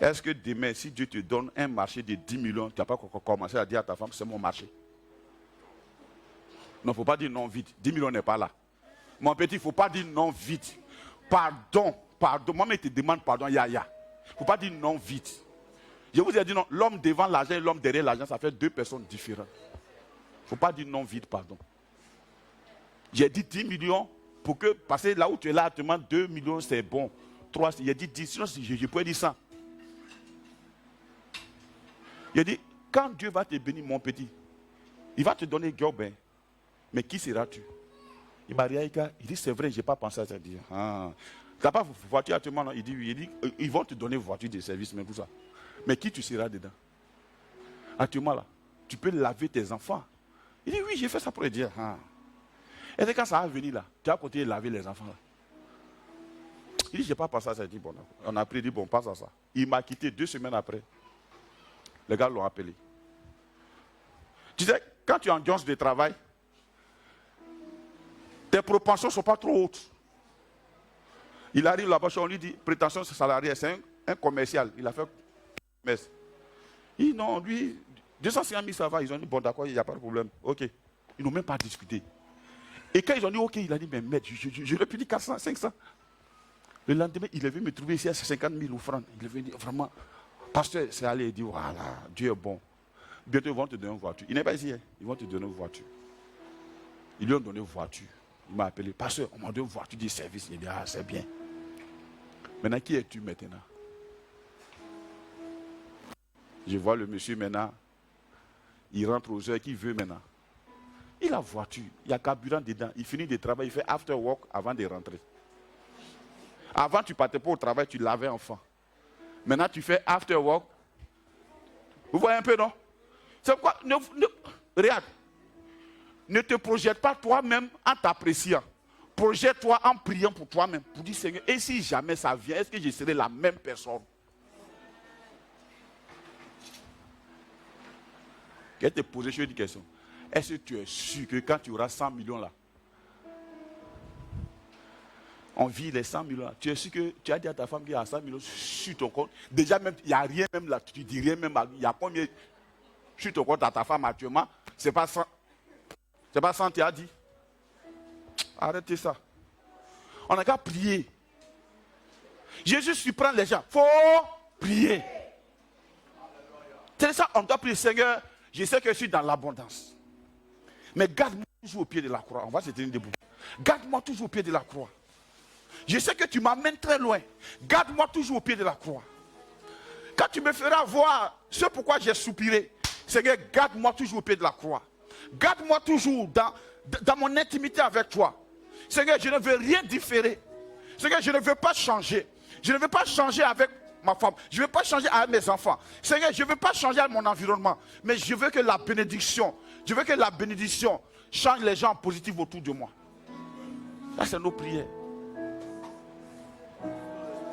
Est-ce que demain, si Dieu te donne un marché de 10 millions, tu n'as pas commencé à dire à ta femme, c'est mon marché? Non, il ne faut pas dire non vite. 10 millions n'est pas là. Mon petit, il ne faut pas dire non vite. Pardon, pardon. Moi, je te demande pardon, ya. Il ne faut pas dire non vite. Je vous ai dit non, l'homme devant l'argent et l'homme derrière l'argent, ça fait deux personnes différentes. Il ne faut pas dire non vite, pardon. J'ai dit 10 millions pour que, parce que là où tu es là, actuellement, 2 millions, c'est bon. 3, j'ai dit 10, sinon je pourrais dire 100. Il a dit, quand Dieu va te bénir, mon petit, il va te donner job, hein. Mais qui seras-tu? Il m'a dit, il dit, c'est vrai, je n'ai pas pensé à ça. Il dit, ah. Tu n'as pas voiture actuellement, non? Il dit, ils vont te donner voiture de service, mais tout ça. Mais qui tu seras dedans? Actuellement, là, tu peux laver tes enfants. Il dit, oui, j'ai fait ça pour le dire. Ah. Et quand ça va venir là, tu vas continuer de laver les enfants là. Il dit, je n'ai pas pensé à ça. Il dit, bon, on a pris, il dit, bon, passe à ça. Il m'a quitté 2 semaines après. Les gars l'ont appelé. Tu sais, quand tu es en ambiance de travail, tes propensions ne sont pas trop hautes. Il arrive là-bas, on lui dit, prétention salariale, c'est un commercial. Il a fait commerce. Il dit, non, lui, 250 000, ça va. Ils ont dit, bon, d'accord, il n'y a pas de problème. Ok. Ils n'ont même pas discuté. Et quand ils ont dit, ok, il a dit, mais maître, je lui ai dit 400, 500. Le lendemain, il est venu me trouver ici à 50 000 francs. Il est venu vraiment. Pasteur, c'est allé et dit, voilà, Dieu est bon. Bientôt, ils vont te donner une voiture. Il n'est pas ici, hein. Ils vont te donner une voiture. Ils lui ont donné une voiture. Il m'a appelé, pasteur, on m'a donné une voiture de service. Il dit, ah, c'est bien. Maintenant, qui es-tu maintenant? Je vois le monsieur maintenant. Il rentre aux heures qu'il veut maintenant. Il a voiture, il y a carburant dedans. Il finit de travailler, il fait after work avant de rentrer. Avant, tu partais pas au travail, tu lavais enfant. Maintenant, tu fais after work. Vous voyez un peu, non? C'est pourquoi, regarde, ne te projette pas toi-même en t'appréciant. Projette-toi en priant pour toi-même. Pour dire, Seigneur, et si jamais ça vient, est-ce que je serai la même personne? Je vais te poser une question. Est-ce que tu es sûr que quand tu auras 100 millions là, on vit les 100 millions là, tu es sûr que tu as dit à ta femme qu'il y a 100 millions sur ton compte? Déjà même, il n'y a rien même là, tu ne dis rien même, il y a combien sur ton compte à ta femme actuellement? C'est pas 100. C'est pas 100, tu as dit. Arrêtez ça. On n'a qu'à prier. Jésus surprend les gens. Il faut prier. C'est ça, on doit prier. Seigneur, je sais que je suis dans l'abondance. Mais garde-moi toujours au pied de la croix. On va se tenir debout. Garde-moi toujours au pied de la croix. Je sais que tu m'amènes très loin. Garde-moi toujours au pied de la croix. Quand tu me feras voir ce pourquoi j'ai soupiré, Seigneur, garde-moi toujours au pied de la croix. Garde-moi toujours dans mon intimité avec toi. Seigneur, je ne veux rien différer. Seigneur, je ne veux pas changer. Je ne veux pas changer avec ma femme. Je ne veux pas changer avec mes enfants. Seigneur, je ne veux pas changer avec mon environnement. Mais je veux que la bénédiction, change les gens positifs autour de moi. Ça, c'est nos prières.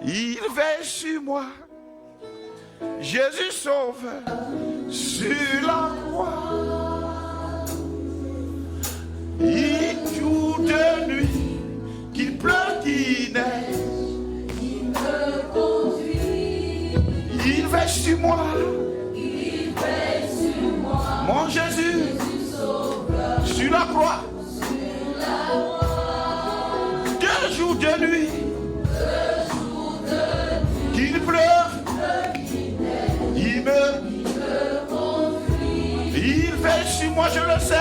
Il veille sur moi. Jésus sauve sur la croix. Il joue de nuit, qu'il pleut, qu'il neige. Il me conduit. Il veille sur moi. Il veille sur moi. Mon Jésus, sur la croix. Sur la croix. 2 jours de nuit. 2 jours de nuit. Qu'il pleuve. Il me conduit. Il veille sur moi, je le sais.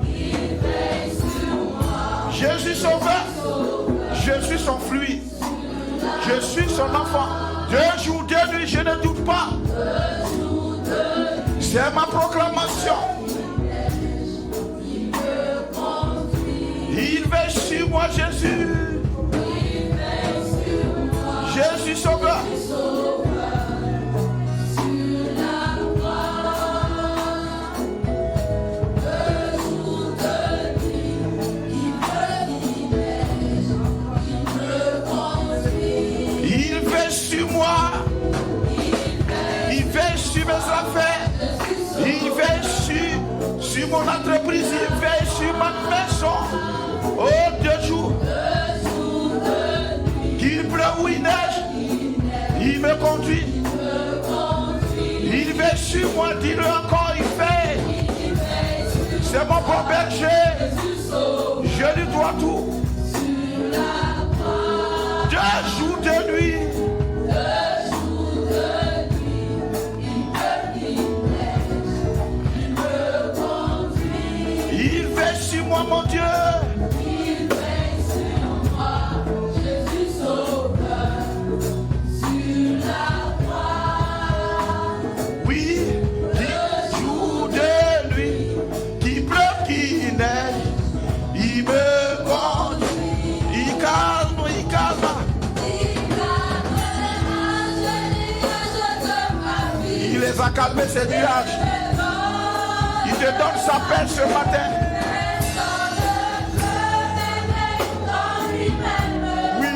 Il veille sur moi. Je suis sauveur. Je suis son fruit. Je suis son enfant. 2 jours de nuit, je ne doute pas. C'est ma proclamation. Il veille sur moi, Jésus. Je suis sauveur. Il veille sur moi. Il veille sur mes affaires. Il veille sur sur mon entreprise, il veille sur ma maison. Oh, 2 jours. Qu'il pleuve ou il neige, il me conduit. Il veille sur moi, dis-le encore, il fait. C'est mon bon berger. Je lui dois tout. 2 jours de nuit. Il veille sur moi, mon Dieu. Il veille sur moi, Jésus sauveur, sur la croix. Oui, 10 jours de nuit, qu'il pleuve, qu'il neige, il me conduit, il calme, il calme. Il les a calmés, ces nuages. Il te donne sa paix ce matin. Oui.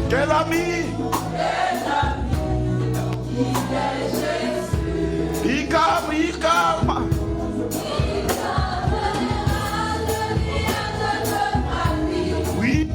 Quel ami. Il calme, il calme. Oui.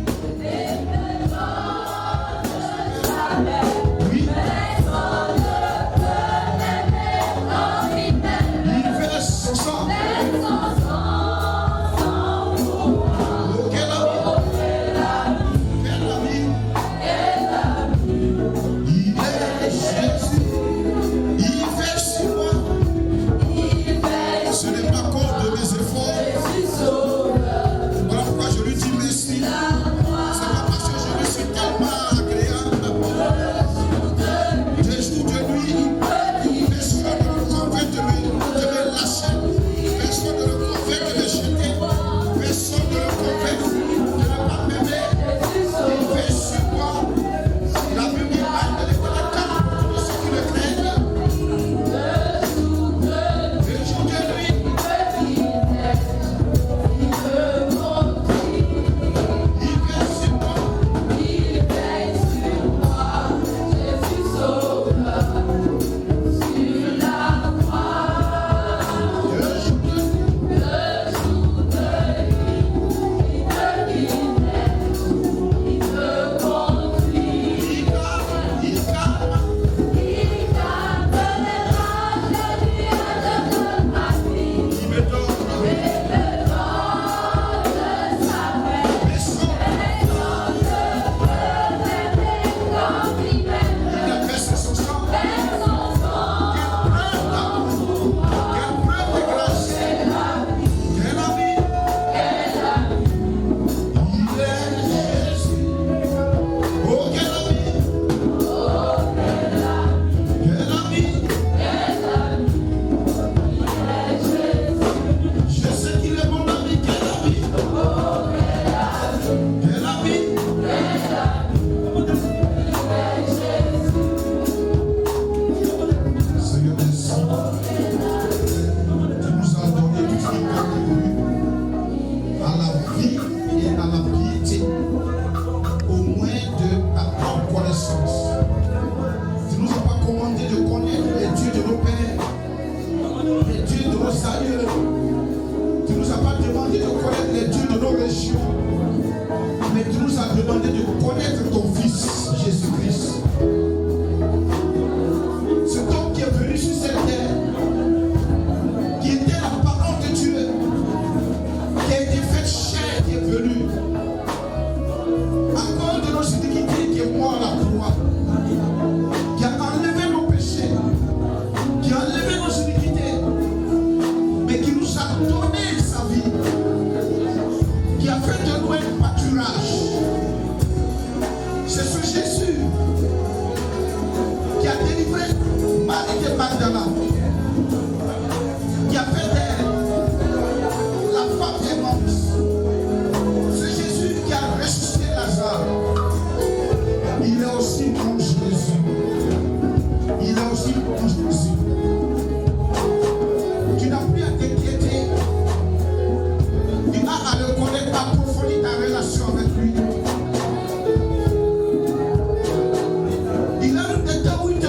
Il a eu des temps où il te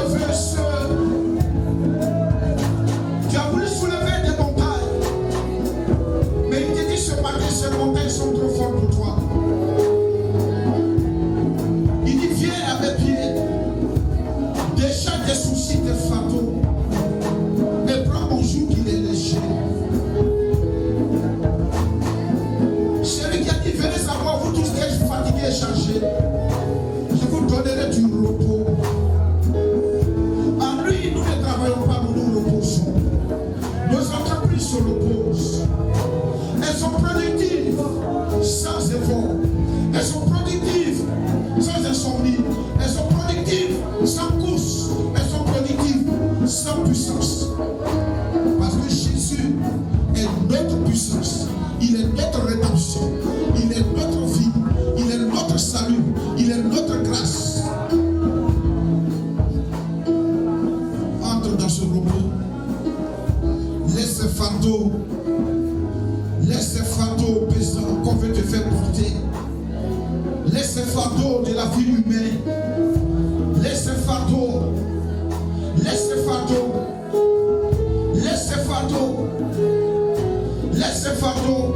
décharger. Je vous donnerai du repos. En lui, nous ne travaillons pas, nous nous reposons. Nos entreprises se reposent. Elles sont productives sans effort. Elles sont productives sans insomnie. Elles sont productives sans course. Elles sont productives sans puissance. Parce que Jésus est notre puissance. Il est notre rédemption. Il est notre vie. Il est notre salut. Il est notre grâce. Entre dans ce repos. Laisse ce fardeau. Laisse ce fardeau pesant qu'on veut te faire porter. Laisse ce fardeau de la vie humaine. Laisse ce fardeau. Laisse ce fardeau. Laisse ce fardeau. Laisse ce fardeau.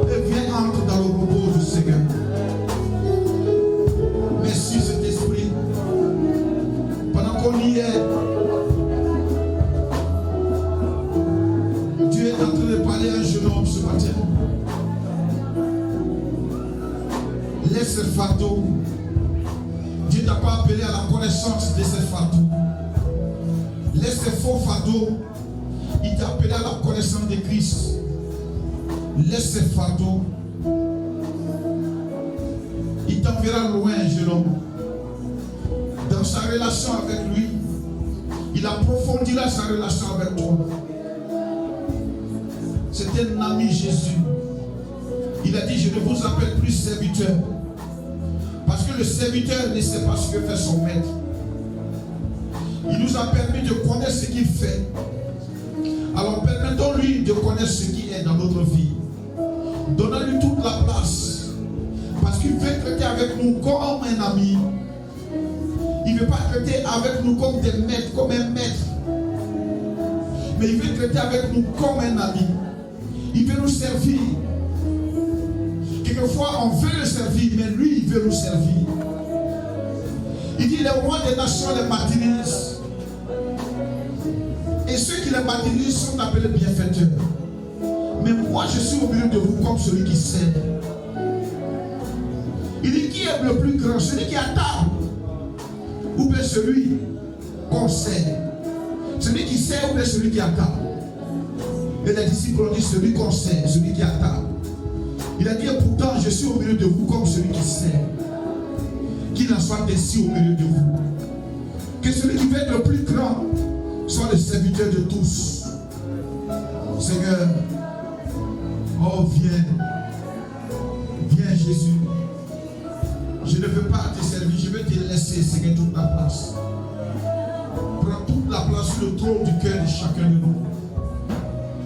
Et viens entre dans le repos du Seigneur. Merci Saint-Esprit. Pendant qu'on y est, Dieu est en train de parler à un jeune homme ce matin. Laisse ce fardeau. Dieu n'a pas appelé à la connaissance de ce fardeau. Laisse ce faux fardeau. Il t'a appelé à la connaissance de Christ. Laisse ce fardeau. Il t'enverra loin, jeune homme. Dans sa relation avec lui, il approfondira sa relation avec toi. C'est un ami Jésus. Il a dit, je ne vous appelle plus serviteur. Parce que le serviteur ne sait pas ce que fait son maître. Il nous a permis de connaître ce qu'il fait. Alors permettons-lui de connaître ce qui est dans notre vie. Donnons-lui toute la place. Parce qu'il veut traiter avec nous comme un ami. Il ne veut pas traiter avec nous comme des maîtres, comme un maître. Mais il veut traiter avec nous comme un ami. Il veut nous servir. Quelquefois, on veut le servir, mais lui, il veut nous servir. Il dit, les rois des nations les martyrisent. Et ceux qui les martyrisent sont appelés bienfaiteurs. Mais moi, je suis au milieu de vous comme celui qui sert. Il dit, qui est le plus grand? Celui qui est à table. Ou bien celui qu'on sert? Celui qui sert ou bien celui qui est à table? Et les disciples ont dit, celui qu'on sert, celui qui est à table. Il a dit, pourtant, je suis au milieu de vous comme celui qui sert. Qu'il en soit ainsi au milieu de vous. Que celui qui veut être le plus grand soit le serviteur de tous. Seigneur, oh viens. Viens Jésus. Je ne veux pas te servir, je veux te laisser, Seigneur, toute la place. Prends toute la place sur le trône du cœur de chacun de nous.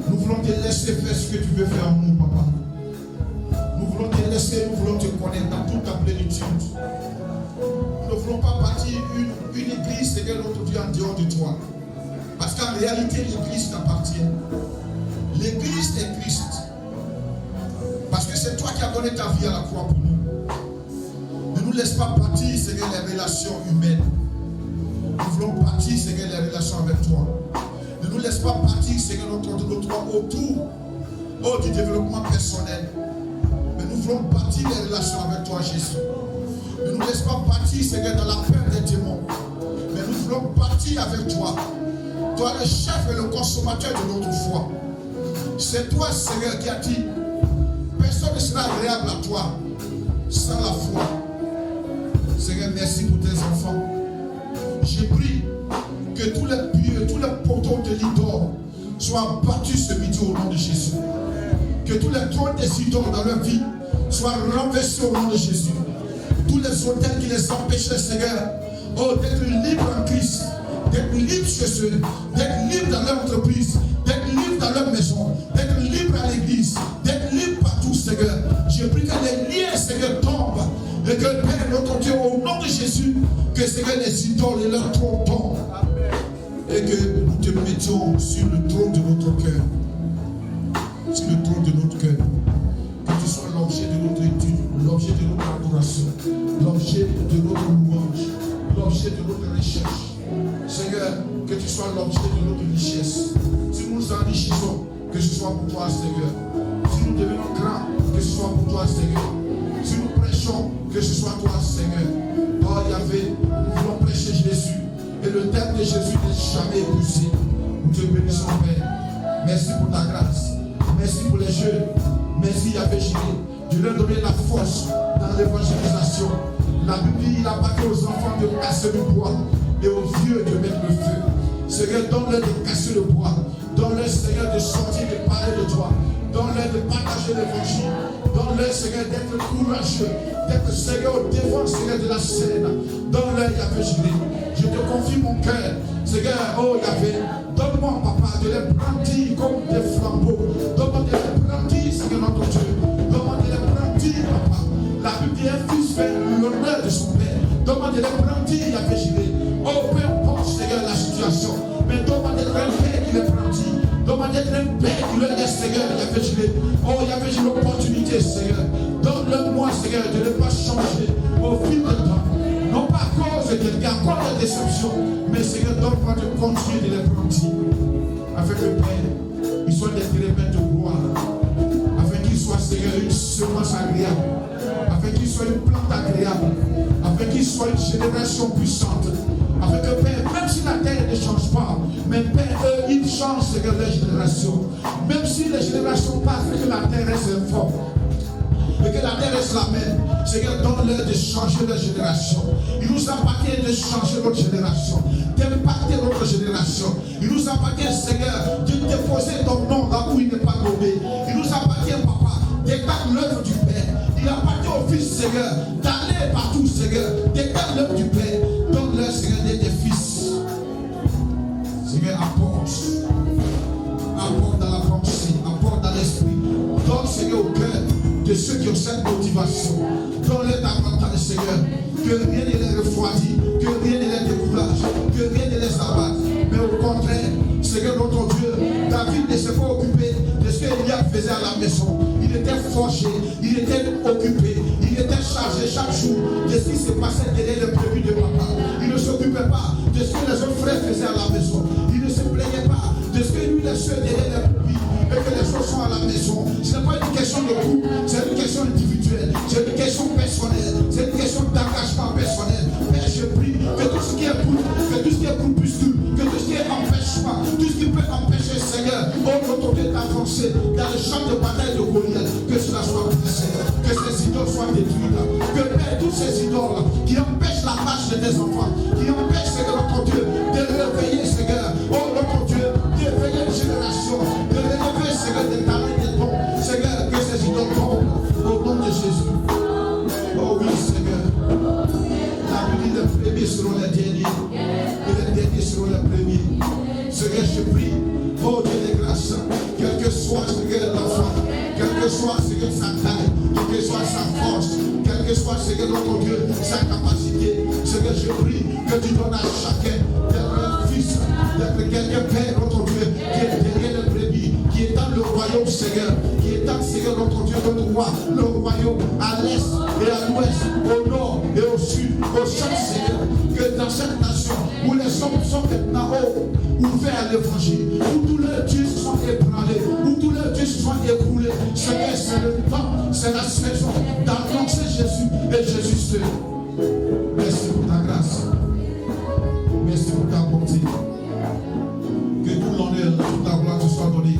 Nous voulons te laisser faire ce que tu veux faire en nous, Papa. Nous voulons te laisser, nous voulons te connaître dans toute ta plénitude. Nous ne voulons pas bâtir une église, Seigneur, notre Dieu, en dehors de toi. Parce qu'en réalité, l'église t'appartient. L'église est Christ. Parce que c'est toi qui as donné ta vie à la croix pour nous. Ne nous laisse pas bâtir, Seigneur, les relations humaines. Nous voulons bâtir, Seigneur, les relations avec toi. Ne nous laisse pas bâtir, Seigneur, notre autour du développement personnel. Mais nous voulons bâtir les relations avec toi, Jésus. Ne nous laisse pas bâtir, Seigneur, dans la peur des démons. Mais nous voulons bâtir avec toi. Toi, le chef et le consommateur de notre foi. C'est toi, Seigneur, qui a dit, personne ne sera agréable à toi sans la foi. Seigneur, merci pour tes enfants. J'ai pris que tous les pieux, tous les poteaux de l'idole soient battus ce midi au nom de Jésus. Que tous les trônes des idoles dans leur vie soient renversés au nom de Jésus. Tous les hôtels qui les empêchaient, Seigneur, oh, d'être libres en Christ, d'être libres chez eux, d'être libres dans leur entreprise, d'être libres dans leur maison, d'être libres à l'église, d'être libres partout, Seigneur. J'ai pris que les liens, Seigneur, tombent et que Père, notre Dieu, au nom de Jésus, que Seigneur, les idoles et leurs trônes tombent et que nous te mettions sur le trône de notre cœur. Sur le trône de notre cœur. Que tu sois l'objet de notre étude, l'objet de notre adoration, l'objet de notre louange, l'objet de notre recherche. Seigneur, que tu sois l'objet de notre richesse. Si nous nous enrichissons, que ce soit pour toi, Seigneur. Si nous devenons grands, que ce soit pour toi, Seigneur. Si nous Que ce soit toi, Seigneur. Oh Yahvé, nous voulons prêcher Jésus. Et le terme de Jésus n'est jamais épuisé. Nous te bénissons, Père. Merci pour ta grâce. Merci pour les jeunes. Merci Yahvé Jireh. Dieu leur donner la force dans l'évangélisation. La Bible dit, il a battu aux enfants de casser le bois et aux vieux de mettre le feu. Seigneur, donne-leur de casser le bois. Donne-leur, Seigneur, de sortir et de parler de toi. Donne-leur de partager l'évangile. Donne-leur, Seigneur, d'être courageux. D'être, Seigneur, au devant, Seigneur, de la scène. Donne-leur, Yahvé Jireh. Je te confie mon cœur. Seigneur, oh Yahvé, donne-moi, papa, de les brandir comme des flambeaux. Donne-moi de les brandir, Seigneur, notre Dieu. Donne-moi de les brandir, papa. La Bible dit, un fils fait l'honneur de son père. Donne-moi de les brandir, Yahvé Jireh. Oh, peu importe, Seigneur, la situation. Mais donne-moi d'être un père qui les brandit. Donne-moi d'être un père qui leur dit, Seigneur, Yahvé Jireh. Oh, Yahvé Jireh, l'opportunité, Seigneur. Donne-le-moi, Seigneur, de ne pas changer au fil du temps. Non pas à cause de quelqu'un, à cause de déception. Mais Seigneur, donne-moi de continuer de les brandir. Afin que, Père, ils soient des téléphènes de gloire. Afin qu'ils soient, Seigneur, une semence agréable. Afin qu'ils soient une plante agréable. Afin qu'ils soient une génération puissante. Afin que, Père, même si la terre ne change pas, mais Père, eux, ils changent, Seigneur, les générations. Même si les générations passent, que la terre reste informe. Et que la terre reste la même. Seigneur, donne-leur de changer leur génération. Il nous appartient de changer notre génération, d'impacter notre génération. Il nous appartient, Seigneur, de déposer ton nom là où il n'est pas nommé. Il nous appartient, Papa, d'éclairer l'œuvre du Père. Il appartient au Fils, Seigneur, d'aller partout, Seigneur, d'éclairer l'œuvre du Père. Donne-leur, Seigneur, des fils. Seigneur, apporte dans la pensée, apporte dans l'esprit. Donne, Seigneur, au cœur de ceux qui ont cette motivation. Donne-leur davantage, Seigneur, que rien ne les refroidit, que rien ne les décourage, que rien ne les abatte. Mais au contraire, Seigneur notre Dieu, David ne s'est pas occupé de ce qu'Éliab faisait à la maison. Il était forgé, il était occupé, il était chargé chaque jour de ce qui se passait derrière le brebis de papa. Il ne s'occupait pas de ce que les autres frères faisaient à la maison. Il ne se plaignait pas de ce que lui laissait derrière le brebis. Et que les choses sont à la maison. Ce n'est pas une question de couple, c'est une question individuelle, c'est une question personnelle, c'est une question d'engagement personnel. Mais je prie que tout ce qui est couple, que tout ce qui est groupuscule, que tout ce qui est empêchement, tout ce qui peut empêcher, Seigneur, notre Dieu d'avancer dans le champ de bataille de Goliath, que cela soit brisé, que ces idoles soient détruites, que Père, toutes ces idoles qui empêchent la marche de tes enfants, qui empêchent, Seigneur, notre Dieu, de réveiller, Seigneur, oh notre Dieu, d'éveiller une génération, de réveiller, Seigneur, des talents et des dons, Seigneur, que ces idoles tombent au nom de Jésus. Oh oui, Seigneur. La Bible dit les premiers seront les derniers, et les derniers seront les premiers. Seigneur, je prie, oh Dieu de grâce, quel que soit, Seigneur, l'enfant, quel que soit, Seigneur, sa taille, quelle que soit sa force, quel que soit, Seigneur, notre Dieu, sa capacité, Seigneur, je prie que tu donnes à chacun d'être un fils, d'être quelqu'un, Père, notre Dieu, qui est derrière le brebis, qui est dans le royaume, Seigneur, qui est dans, Seigneur, notre Dieu, notre roi, le royaume, à l'est et à l'ouest, au nord et au sud, au centre, Seigneur, que dans cette nation où les hommes sont maintenant ouverts à l'évangile, où tous leurs dieux sont ébranlés, où tous leurs dieux sont écroulés, Seigneur, c'est le temps, c'est la saison d'annoncer Jésus et Jésus seul. Merci pour ta grâce. Merci pour ta bonté. Que tout l'honneur, toute ta gloire te soit donnée.